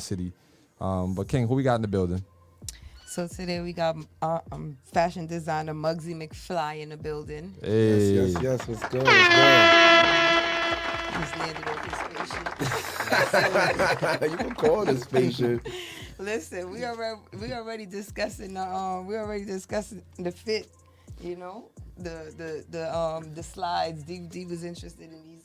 city. But King, who we got in the building? So today we got fashion designer Mugzy McFly in the building. Hey. Yes. What's good? What's good? He's landed off his spaceship. You can call it a spaceship. Listen, we already discussing the fit. You know, the slides. D was interested in these.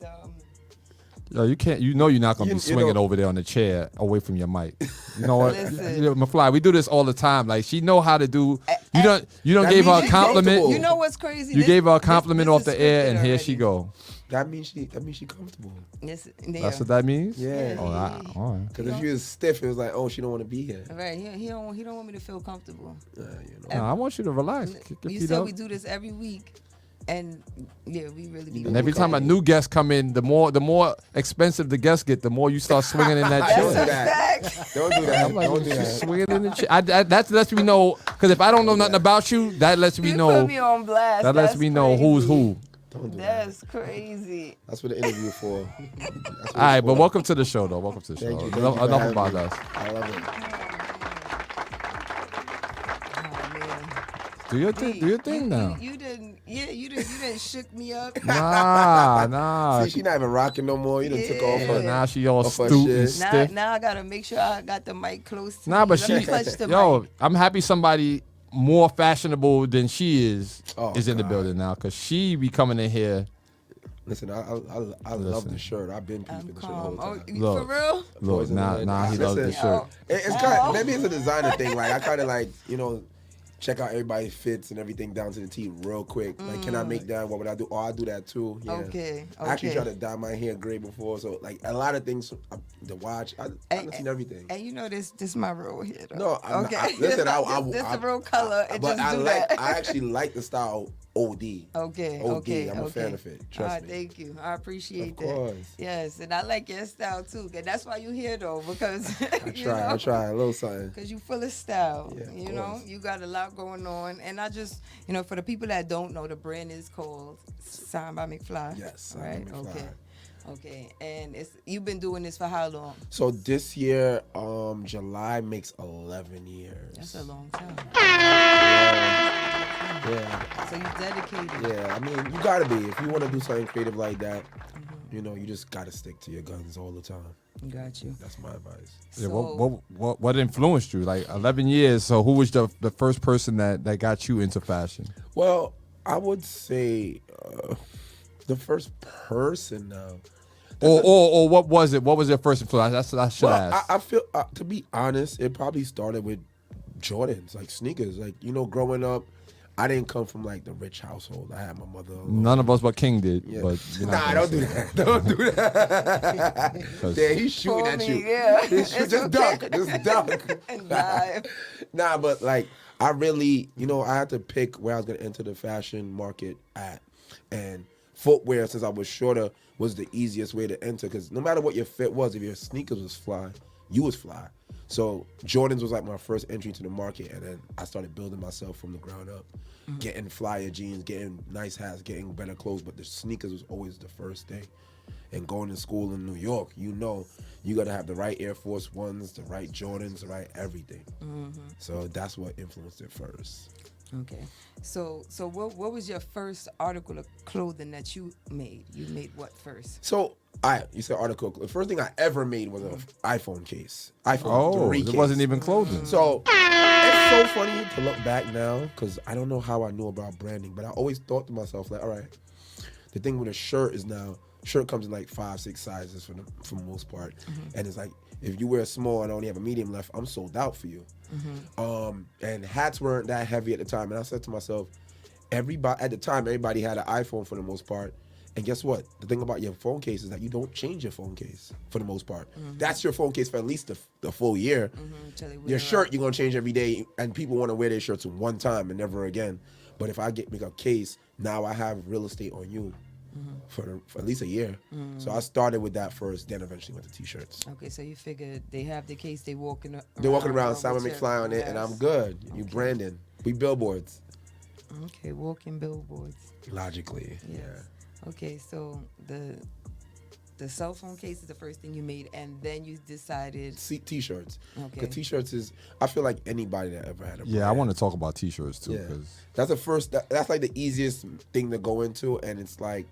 Yo, you can't. You know you're not gonna be swinging over there on the chair away from your mic. You know what, McFly? We do this all the time. Like she know how to do. You don't gave her a compliment. You know what's crazy? You gave her a compliment off the air, and here she go. That means she comfortable. Yes, That's what that means. Yeah. Oh, all right. Because if she was stiff, it was like, oh, she don't want to be here. Right. He don't want me to feel comfortable. No, I want you to relax. You said we do this every week. And yeah, we really be. And every time a new guest come in, the more expensive the guest get, the more you start swinging in that chair. Don't do that. I'm like, Don't do that. swinging in the chair. That lets me know, because if I don't know nothing about you, that lets me know. Put me on blast. That lets me know who's who. Don't do That's crazy. That's what the interview for. All right, but welcome to the show, though. Welcome to the show. Thank you Enough about us. I love it. Oh man. Do your thing. Do your thing now. You didn't. Yeah, you didn't shook me up. Nah. See, she not even rocking no more. You done took off her. Now she all Off her stupid shit. and stiff. Now I gotta make sure I got the mic close to Nah, me. but Let me she, touch the yo, mic. I'm happy somebody more fashionable than she is Oh, in the God. building now, because she be coming in here. Listen, I love the shirt. I've been I'm peeping the shirt the whole calm. time. Oh, Look. for real? Look, Poison now ivy. he loves the Listen, shirt. It's kind of, maybe it's a designer thing. Like I kind of like, check out everybody's fits and everything down to the T real quick. Like, can I make that? What would I do? Oh, I do that too. Yeah. Okay. I actually tried to dye my hair gray before, so like a lot of things. The watch, I've seen everything. And you know this my role here. Though. No, I'm okay. not, listen, this the real color. but I actually like the style OD. Okay. OD. Okay. I'm a fan of it. Trust me. Thank you. I appreciate Of that. course. Yes, and I like your style too. And that's why you're here though, because I try a little something. Because you full of style. Yeah, of you know, course. you got a lot going on. And I just, for the people that don't know, the brand is called Signed by McFly. Yes, Signed Right? by McFly. Okay. And you've been doing this for how long? So this year, July makes 11 years. That's a long time. Yeah. So you dedicated. Yeah, I mean, you gotta be. If you want to do something creative like that, you just gotta stick to your guns all the time. Got you. That's my advice. Yeah, So, what influenced you? Like 11 years. So who was the first person that got you into fashion? Well, I would say the first person now. Or what was it? What was your first influence? That's what I should ask. I feel, to be honest, it probably started with Jordans, like sneakers. Like, growing up, I didn't come from like the rich household. I had my mother. None of us but King did. Yeah. But Nah, don't do that. Don't do that. Yeah, he's shooting at you. Yeah. Just duck. Just duck. Dive. Nah, but like I really, I had to pick where I was gonna enter the fashion market at, and footwear, since I was shorter, was the easiest way to enter. Because no matter what your fit was, if your sneakers was fly, you was fly. So Jordans was like my first entry to the market, and then I started building myself from the ground up, getting flyer jeans, getting nice hats, getting better clothes. But the sneakers was always the first thing. And going to school in New York, you got to have the right Air Force Ones, the right Jordans, the right everything. So that's what influenced it first. Okay. So what was your first article of clothing that you made? You made what first? So, you said article. The first thing I ever made was an iPhone case. iPhone 3 it case. wasn't even clothing. So, it's so funny to look back now, because I don't know how I knew about branding, but I always thought to myself, like, all right, the thing with a shirt is now, shirt comes in like 5-6 sizes for the most part. And it's like, if you wear a small and I only have a medium left, I'm sold out for you. And hats weren't that heavy at the time. And I said to myself, everybody had an iPhone for the most part. And guess what? The thing about your phone case is that you don't change your phone case for the most part. That's your phone case for at least the full year. Your shirt, you're going to change every day. And people want to wear their shirts one time and never again. But if I make a case, now I have real estate on you. For at least a year. So I started with that first, then eventually went to t-shirts. Okay, so you figured they have the case, they're walking around, Simon McFly on it, and I'm good. You Brandon. We billboards. Okay, walking billboards. Logically, Yes. yeah. Okay, so the the cell phone case is the first thing you made, and then you decided T-shirts. Okay. Because T-shirts is, I feel like anybody that ever had a Yeah, I brand, want to talk about T-shirts too. Yeah. 'Cause That's the first. That's like the easiest thing to go into, and it's like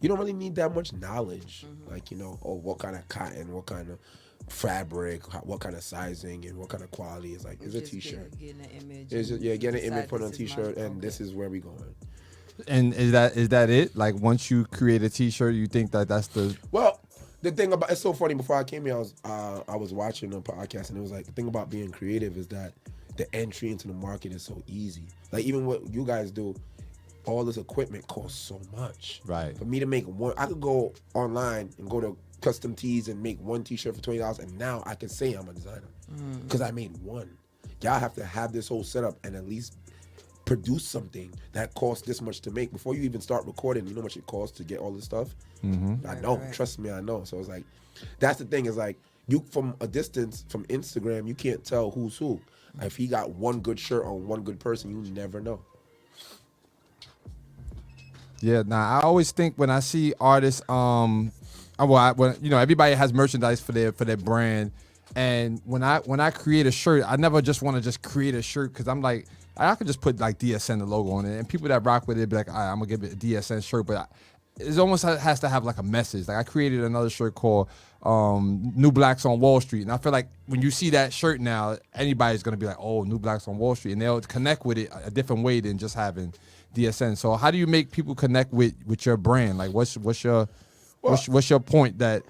you don't really need that much knowledge. Like what kind of cotton, what kind of fabric, what kind of sizing, and what kind of quality is like. It's a just T-shirt. getting an image. It's just, and get an image, decide put on a this is T-shirt, mine. and this is where we going. And is that it? Like once you create a T-shirt, you think that's the Well, the thing about it's so funny. Before I came here, I was watching a podcast, and it was like the thing about being creative is that the entry into the market is so easy. Like even what you guys do, all this equipment costs so much. Right. For me to make one, I could go online and go to custom tees and make one T-shirt for $20, and now I can say I'm a designer because I made one. Y'all have to have this whole setup and at least produce something that costs this much to make before you even start recording. You know how much it costs to get all this stuff. I know. Right. Trust me, I know. So it's like, that's the thing. Is like you from a distance from Instagram, you can't tell who's who. If he got one good shirt on one good person, you never know. Yeah, I always think when I see artists, when everybody has merchandise for their brand, and when I create a shirt, I never just want to just create a shirt because I'm like, I could just put like DSN the logo on it, and people that rock with it be like, all right, I'm gonna give it a DSN shirt, but it almost has to have like a message. Like I created another shirt called New Blacks on Wall Street, and I feel like when you see that shirt now, anybody's gonna be like, oh, New Blacks on Wall Street, and they'll connect with it a different way than just having DSN. So how do you make people connect with your brand? Like what's your point that,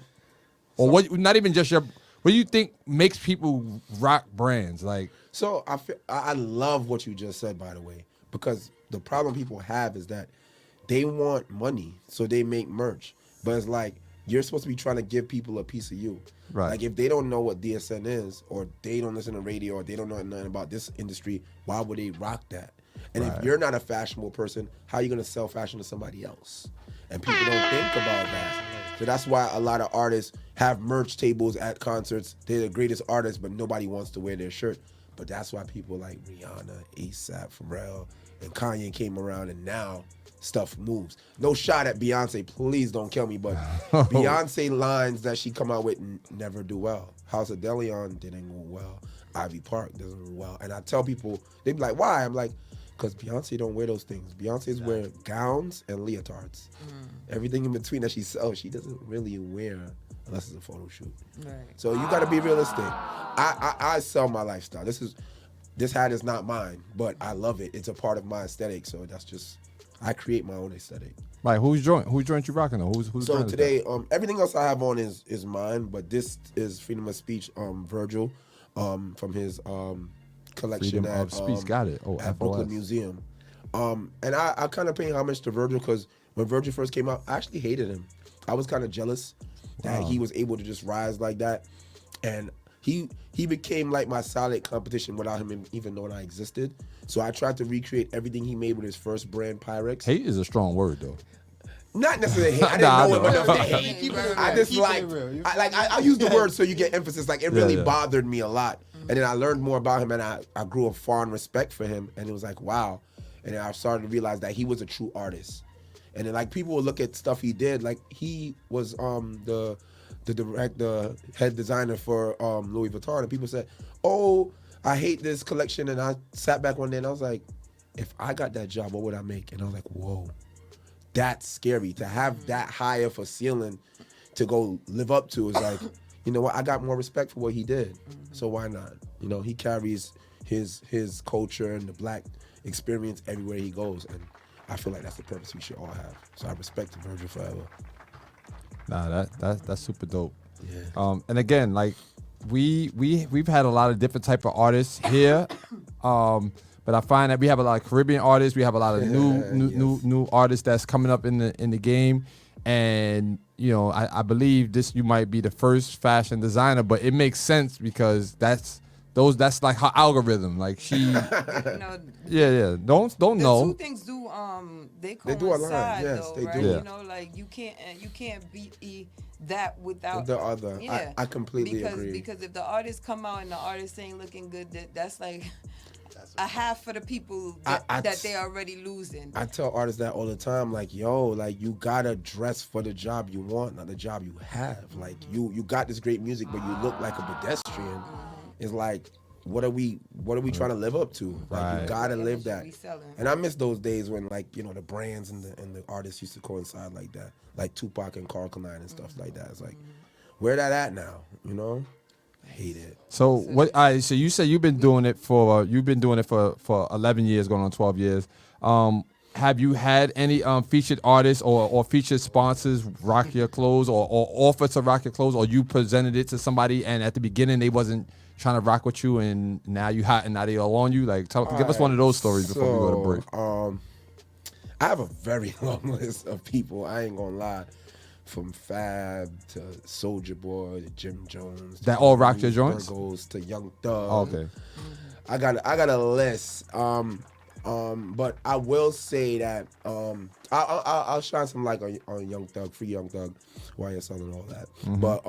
or what? Not even just your. What do you think makes people rock brands? Like So I love what you just said, by the way, because the problem people have is that they want money, so they make merch. But it's like you're supposed to be trying to give people a piece of you. Right. Like if they don't know what DSN is, or they don't listen to radio, or they don't know nothing about this industry, why would they rock that? And Right. if you're not a fashionable person, how are you gonna sell fashion to somebody else? And people don't think about that. So that's why a lot of artists have merch tables at concerts. They're the greatest artists, but nobody wants to wear their shirt. But that's why people like Rihanna, ASAP, Pharrell, and Kanye came around, and now stuff moves. No shot at Beyonce, please don't kill me, but Beyonce lines that she come out with never do well. House of Deleon didn't go well. Ivy Park doesn't go well. And I tell people, they be like, why? I'm like, because Beyonce don't wear those things. Beyonce's wear gowns and leotards. Everything in between that she sells, she doesn't really wear unless it's a photo shoot. Right. So you got to be realistic. I sell my lifestyle. This hat is not mine, but I love it. It's a part of my aesthetic. So that's just, I create my own aesthetic. Like who's joint you rocking though? Who's So brand is today, everything else I have on is mine, but this is Freedom of Speech, Virgil, from his collection Freedom of Speech, got it. Oh, at Brooklyn FOS. Museum. And I kind of pay homage to Virgil because when Virgil first came out, I actually hated him. I was kind of jealous that he was able to just rise like that, and he became like my solid competition without him even knowing I existed. So I tried to recreate everything he made with his first brand, Pyrex. Hate is a strong word though. Not necessarily hate. I didn't Nah, know I him know. enough to hate. I just I use the word so you get emphasis. Like it really bothered me a lot. And then I learned more about him, and I grew a fond respect for him. And it was like, wow. And then I started to realize that he was a true artist. And then like people would look at stuff he did. Like he was the head designer for Louis Vuitton, and people said, "Oh, I hate this collection." And I sat back one day and I was like, if I got that job, what would I make? And I was like, whoa. That's scary to have that high of a ceiling to go live up to. Is like, you know what? I got more respect for what he did, so why not? You know, he carries his culture and the black experience everywhere he goes, and I feel like that's the purpose we should all have. So I respect Virgil forever. Nah, that's super dope. Yeah. And again, like we've had a lot of different type of artists here. But I find that we have a lot of Caribbean artists. We have a lot of new artists that's coming up in the game, and you know I believe you might be the first fashion designer, but it makes sense because that's like her algorithm. Like she, yeah. Don't know. The two things do they They do align, coincide yes, though, they right? do. Yeah. You know, like you can't be that without The other. Yeah, I completely agree. Because if the artist come out and the artist ain't looking good, that's like. a half for the people that they already losing. I tell artists that all the time, like, yo, like you gotta dress for the job you want, not the job you have. Like you got this great music, but you look like a pedestrian. It's like, what are we trying to live up to? Like Right. you gotta live that. We selling. And I miss those days when, like, you know, the brands and the artists used to coincide like that, like Tupac and Carl Kanai and stuff like that. It's like, where that at now? You know, I hate it. So what? So you say you've been doing it for 11 years, going on 12 years. Have you had any featured artists or featured sponsors rock your clothes or offer to rock your clothes, or you presented it to somebody and at the beginning they wasn't trying to rock with you and now you hot and now they all on you? Like, give us one of those stories before we go to break. I have a very long list of people. I ain't gonna lie. From Fab to Soulja Boy to Jim Jones. That all rock your joints? Virgils to Young Thug. Oh, okay. I got a list. But I will say that I'll shine some light on Young Thug, Free Young Thug, YSL and all that. But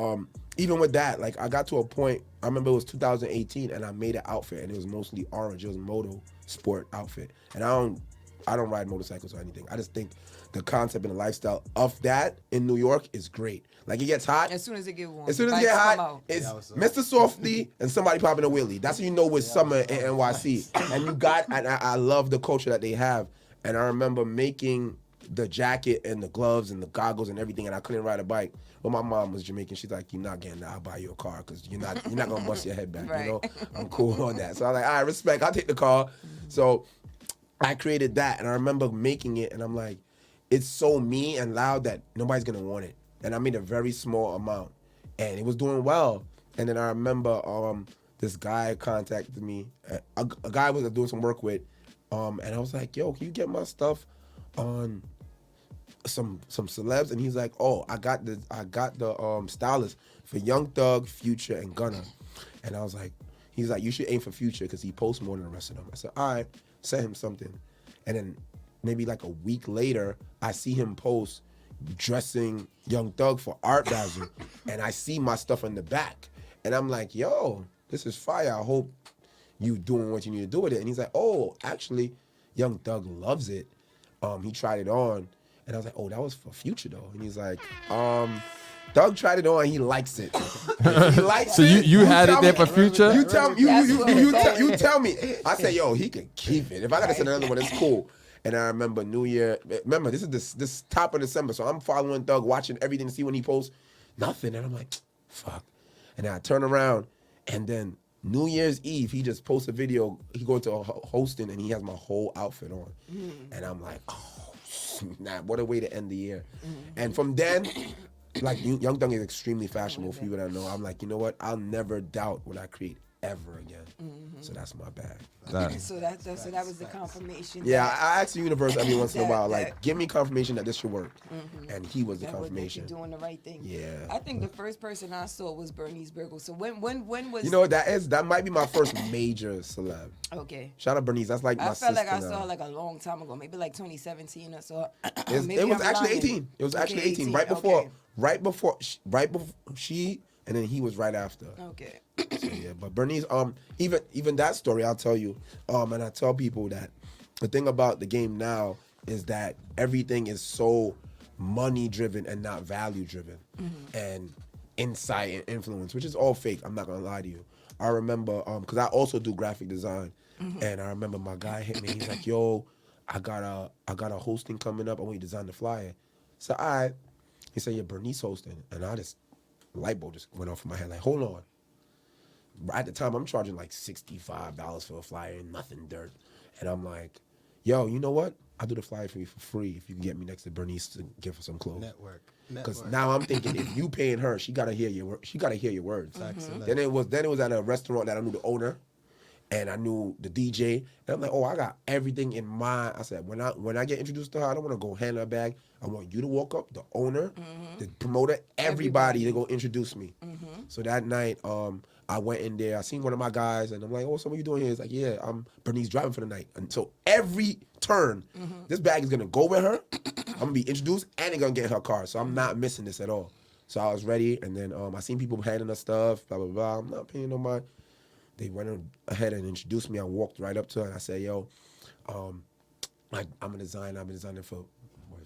even with that, like I got to a point. I remember it was 2018, and I made an outfit, and it was mostly orange. It was a moto sport outfit, and I don't ride motorcycles or anything. I just think the concept and the lifestyle of that in New York is great. Like it gets hot. As soon as it get warm. As soon as it bikes get come hot, out. it's Mr. Softly and somebody popping a wheelie. That's how you know it's summer in NYC. And I love the culture that they have. And I remember making the jacket and the gloves and the goggles and everything, and I couldn't ride a bike. But my mom was Jamaican. She's like, "You're not getting that. I'll buy you a car because you're not gonna bust your head back." Right. You know, I'm cool on that. So I was like, "All right, respect. I'll take the car." So I created that, and I remember making it, and I'm like, it's so me and loud that nobody's gonna want it. And I made a very small amount, and it was doing well. And then I remember this guy contacted me, a guy I was doing some work with, and I was like, "Yo, can you get my stuff on some celebs?" And he's like, "Oh, I got the stylist for Young Thug, Future, and Gunna." And I was like, he's like, "You should aim for Future because he posts more than the rest of them." I said, "All right, send him something." And then maybe like a week later, I see him post dressing Young Thug for Art Basel, and I see my stuff in the back, and I'm like, "Yo, this is fire. I hope you doing what you need to do with it." And he's like, "Oh, actually, Young Thug loves it. He tried it on." And I was like, "Oh, that was for Future though." And he's like, "Thug tried it on. He likes it. He likes So it." you had it there me. for Future? You tell me. That's what it You tell me. I said, "Yo, he can keep it. If I gotta send another one, it's cool." And I remember New Year. Remember, this is this top of December, so I'm following Thug, watching everything to see when he posts. Nothing, and I'm like, "Fuck." And then I turn around, and then New Year's Eve, he just posts a video. He goes to hosting, and he has my whole outfit on, and I'm like, "Oh, snap! What a way to end the year." And from then, like Young Thug is extremely fashionable for people that know. I'm like, you know what? I'll never doubt what I create ever again. So that's my bag. So that was the confirmation. Yeah, that- I ask the universe every once in a while, like, that- give me confirmation that this should work. And he was the that you're confirmation. doing the right thing. Yeah. I think the first person I saw was Bernice Burgle. So when was You know what that is? That might be my first major celeb. okay. Shout out Bernice. That's like my I felt like I sister saw now. her like a long time ago, maybe like 2017 or so. It was actually 18. It was actually 18. Right before, Okay. right before she, and then he was right after. Okay. So yeah, but Bernice, even that story I'll tell you, and I tell people that the thing about the game now is that everything is so money driven and not value driven, and insight and influence, which is all fake. I'm not gonna lie to you. I remember, because I also do graphic design, and I remember my guy hit me. He's like, "Yo, I got a hosting coming up. I want you to design the flyer." So he said, "Yeah, Bernice hosting," and I just light bulb just went off in my head. Like, hold on. At the time, I'm charging like $65 for a flyer and nothing dirt. And I'm like, "Yo, you know what? I'll do the flyer for you for free if you can get me next to Bernice to give her some clothes." Because now I'm thinking, if you paying her, she gotta hear your words. Then it was at a restaurant that I knew the owner, and I knew the DJ, and I'm like, "Oh, I got everything in mind." I said, when I get introduced to her, I don't want to go hand her a bag. I want you to walk up, the owner, the promoter, everybody to go introduce me. So that night, I went in there. I seen one of my guys, and I'm like, "Oh, so what you doing here?" He's like, "Yeah, I'm Bernice driving for the night." And so every turn, this bag is gonna go with her. I'm gonna be introduced, and they're gonna get in her car. So I'm not missing this at all. So I was ready, and then I seen people handing us stuff, blah blah blah. I'm not paying no mind. they went ahead and introduced me. I walked right up to her and I said, yo, I'm a designer. I've been designing for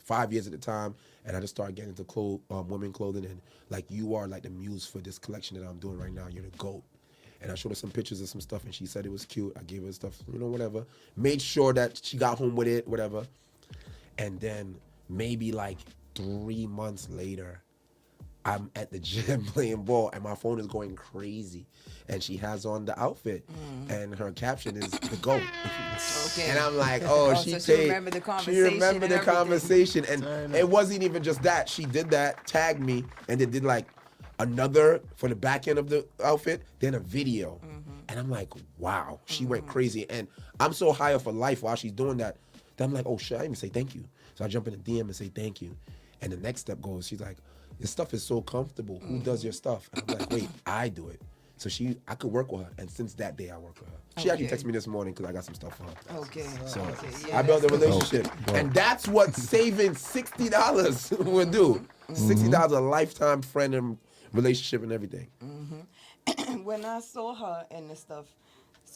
5 years at the time, and I just started getting into women clothing, and like you are like the muse for this collection that I'm doing right now. You're the GOAT. And I showed her some pictures of some stuff, and she said it was cute. I gave her stuff, whatever. Made sure that she got home with it, whatever. And then maybe like 3 months later, I'm at the gym playing ball, and my phone is going crazy. And she has on the outfit, and her caption is the GOAT. Okay. And I'm like, oh, So she remembered the conversation. She remembered the and everything. conversation. And it wasn't even just that. She did that, tagged me, and then did like another for the back end of the outfit, then a video. And I'm like, wow, she went crazy. And I'm so high off of life while she's doing that I'm like, oh shit, I didn't even say thank you. So I jump in the DM and say thank you. And the next step goes, she's like, your stuff is so comfortable. Who does your stuff? And I'm like, wait, I do it. So I could work with her. And since that day, I work with her. She actually texted me this morning because I got some stuff for her. Okay. So Yeah, I built a relationship. And that's what saving $60 would do. $60 a lifetime friend and relationship and everything. When I saw her and the stuff,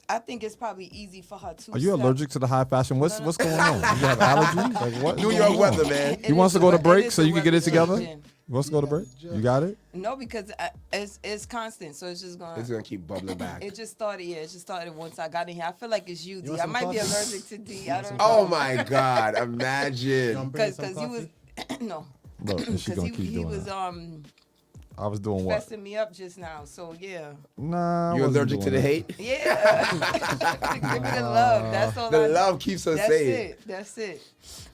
I think it's probably easy for her to. Are you allergic to the high fashion? What's going on? You have allergies? Like what? New York weather, man. He wants to go to break so you can get it together? He He wants to go to break? You got it? No, because it's constant, so it's just going. It's gonna keep bubbling back. It just started. Yeah, it just started once I got in here. I feel like it's you, D. I might be allergic to D. I don't know. Oh my God! Imagine. Because he was no. Look, and she Because gonna keep he doing was that. I was doing what? fessing me up just now. So yeah. Nah, I You're wasn't allergic to doing the that. hate? Yeah. Give me the love. That's all. The love keeps us That's safe. it. That's it.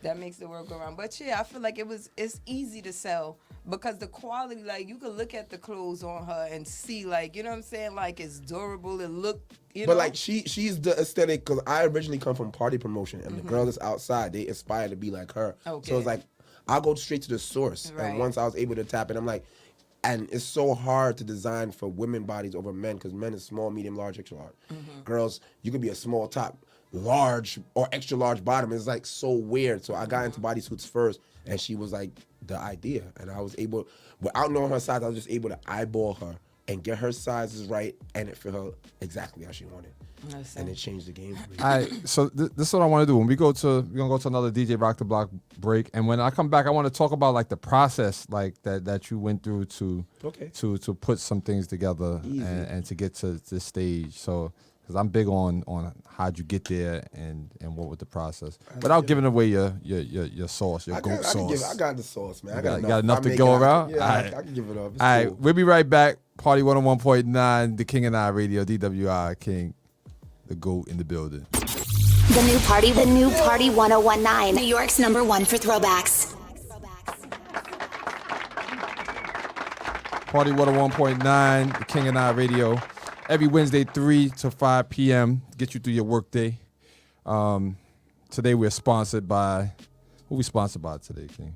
That makes the world go around. But yeah, I feel like it's easy to sell because the quality, like you can look at the clothes on her and see, like, you know what I'm saying, like it's durable. It look, you know. But like she's the aesthetic because I originally come from party promotion, and the girls that's outside, they aspire to be like her. Okay. So it's like I'll go straight to the source. Right. And once I was able to tap it, I'm like, and it's so hard to design for women bodies over men because men is small, medium, large, extra large. Girls, you could be a small top, large or extra large bottom. It's like so weird. So I got into bodysuits first, and she was like the idea, and I was able, without knowing her size, I was just able to eyeball her and get her sizes right, and it fit her exactly how she wanted. And it changed the game for me. All right, so this is what I want to do. When we're gonna go to another DJ Rock the Block break, and when I come back, I want to talk about like the process, like that you went through to put some things together and to get to this stage. So, because I'm big on how'd you get there and what was the process, without giving away your sauce, your goat sauce. I got the sauce, man. I got enough to go around. Yeah, All right. I can give it up. It's All right, cool. we'll be right back. Party 101.9, the King and I Radio, DWI King, the GOAT in the building. The new party 1019, New York's #1 for throwbacks. Party 101.9, the King and I Radio, every Wednesday 3 to 5 p.m. Get you through your workday. Today we're sponsored by, who we sponsored by today, King?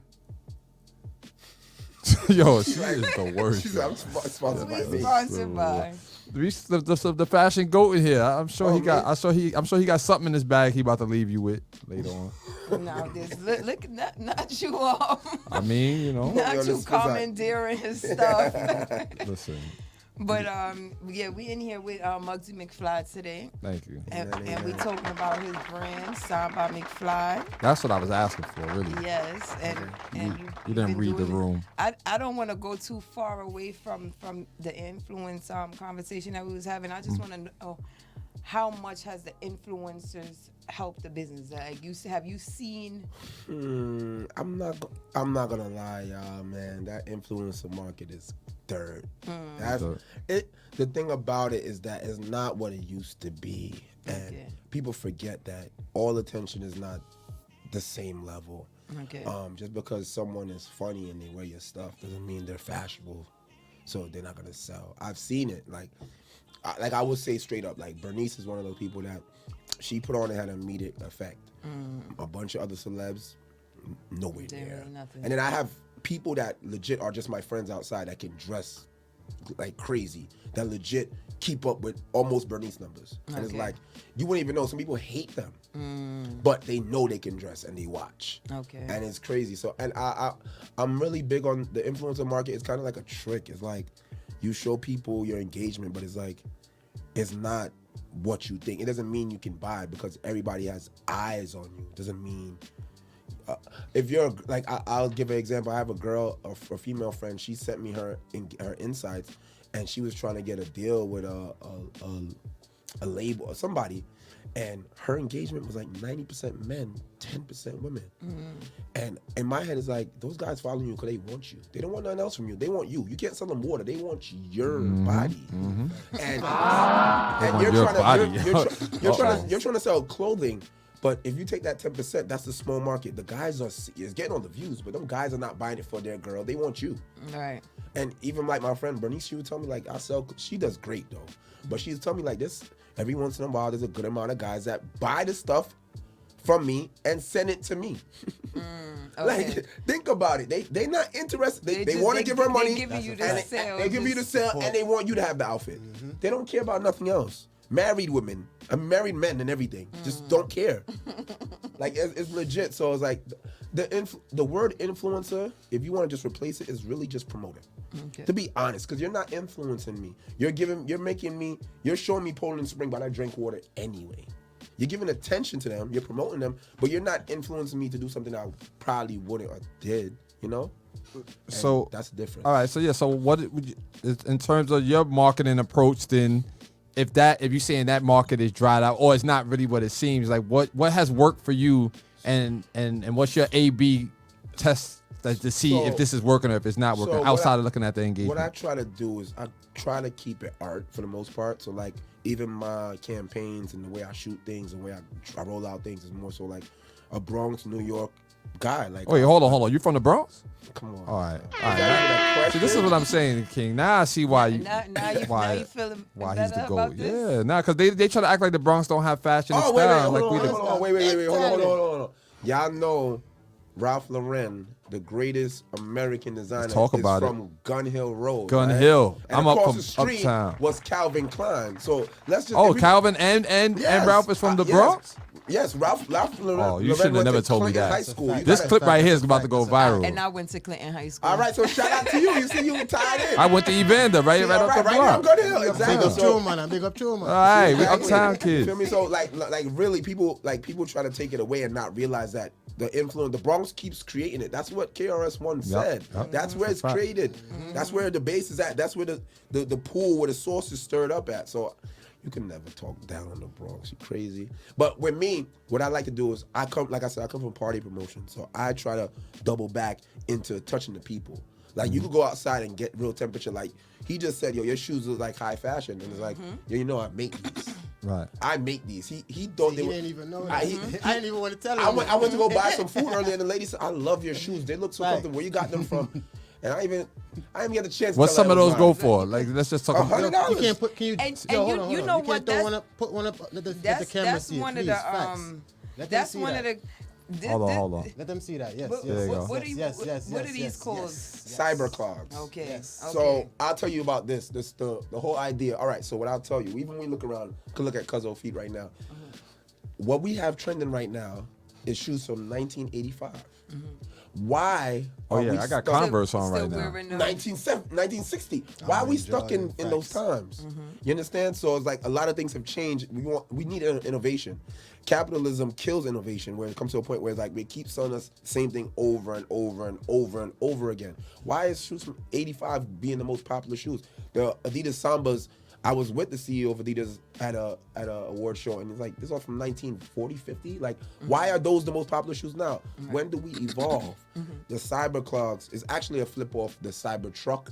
Yo, she is the worst. She's sponsored by me. Sponsored by. The fashion goat in here. I'm sure he got something in his bag he about to leave you with later on. Now this look not you all. I mean, you know. Not you commandeering his stuff. Listen, But yeah, we in here with Mugzy McFLY today, thank you. and we talking about his brand, signed by McFly. That's what I was asking for, really. Yes, and You didn't read the room. I don't want to go too far away from the influence conversation that we was having. I just want to know how much has the influencers helped the business? Like have you seen? I'm not gonna lie, y'all, man. That influencer market is dirt. That's it. The thing about it is that it's not what it used to be, and people forget that all attention is not the same level. Okay. Just because someone is funny and they wear your stuff doesn't mean they're fashionable, so they're not gonna sell. I've seen it. Like I would say straight up, like Bernice is one of those people that she put on and had an immediate effect. A bunch of other celebs, nowhere near. And then I have people that legit are just my friends outside that can dress like crazy, that legit keep up with almost Bernice numbers. And it's like, you wouldn't even know. Some people hate them, but they know they can dress and they watch. Okay. And it's crazy. So, and I'm really big on the influencer market. It's kind of like a trick. It's like you show people your engagement, but it's like, it's not what you think. It doesn't mean you can buy because everybody has eyes on you. It doesn't mean if you're like I'll give an example. I have a girl, a female friend. She sent me her insights, and she was trying to get a deal with a label or somebody, and her engagement was like 90% men, 10% women. And in my head, it's like those guys following you because they want you. They don't want nothing else from you. They want you. You can't sell them water. They want your body. And you're trying to sell clothing. But if you take that 10%, that's the small market. The guys is getting all the views, but them guys are not buying it for their girl. They want you. Right. And even like my friend Bernice, she would tell me like she does great though. But she would tell me like this, every once in a while there's a good amount of guys that buy the stuff from me and send it to me. Okay. Like, think about it. They not interested. They want to give her money. They give you the sale. They give you the sale and they want you to have the outfit. They don't care about nothing else. Married women, married men and everything, just don't care. Like it's legit. So it's like the word influencer, if you want to just replace it, is really just promoting. Okay. To be honest, because you're not influencing me. You're showing me Poland Spring, but I drink water anyway. You're giving attention to them, you're promoting them, but you're not influencing me to do something I probably wouldn't or did, you know? And so that's different. All right, so yeah, so what would you, in terms of your marketing approach, then if you're saying that market is dried out or it's not really what it seems, like what has worked for you and what's your A/B test to see if this is working or if it's not working outside of looking at the engagement? What I try to do is I try to keep it art for the most part. So like even my campaigns and the way I shoot things, the way I roll out things is more so like a Bronx, New York guy. Like, wait, hold on. You from the Bronx? Come on. All right. See, this is what I'm saying, King. Now I see why you feeling why he's the better GOAT. about this? Yeah, nah, because they try to act like the Bronx don't have fashion and style. Hold on. Y'all know Ralph Lauren, the greatest American designer, is from Gun Hill Road. Gun Hill. And I'm up across from the street uptown. was Calvin Klein. So let's just. Calvin and Ralph is from the Bronx? Yes, Ralph Lauren. Oh, you shouldn't have never told me that. High school. This clip right here is about to go viral. And I went to Clinton High School. All right, so shout out to you. You see, you tied in. I went to Evander, right up the block. Right, Gun Hill, exactly. Big up Chuma. All right, we uptown kids. Feel me? So like really, people try to take it away and not realize that the Bronx keeps creating it. That's what KRS-One said. That's where it's created. That's where the base is at. That's where the pool where the source is stirred up at. So you can never talk down on the Bronx. You crazy. But with me, what I like to do is I come from party promotion. So I try to double back into touching the people. Like you could go outside and get real temperature. Like he just said, yo, your shoes look like high fashion. And it's like, yo, you know I make these. Right. I make these. He thought he didn't even know that. I didn't even want to tell him. I went to go buy some food earlier and the lady said, I love your shoes. They look so comfortable. Where you got them from? And I didn't even get the chance. What some of those go for? Like, let's just talk about. $100. You can't put. Can you? Hold on. You know you what? Can't throw one up. Put one up. Let the camera see it. That's one of the. Hold on. Let them see that. Yes. What are these called? Cyber clogs. Okay. Yes. So I'll tell you about this. This the whole idea. All right. So what I'll tell you, even when we look around, could look at Cuzzo feet right now. What we have trending right now is shoes from 1985. Why? I got Converse on right now. 1960. Why are we stuck in those times? You understand? So it's like a lot of things have changed. We need innovation. Capitalism kills innovation where it comes to a point where it's like we keep selling us the same thing over and over and over and over again. Why is shoes from 85 being the most popular shoes? The Adidas Sambas, I was with the CEO of Adidas at a award show, and he's like, "This is all from 1940, 50. Like, why are those the most popular shoes now? Right. When do we evolve?" The Cyber Clogs is actually a flip off the Cyber Truck,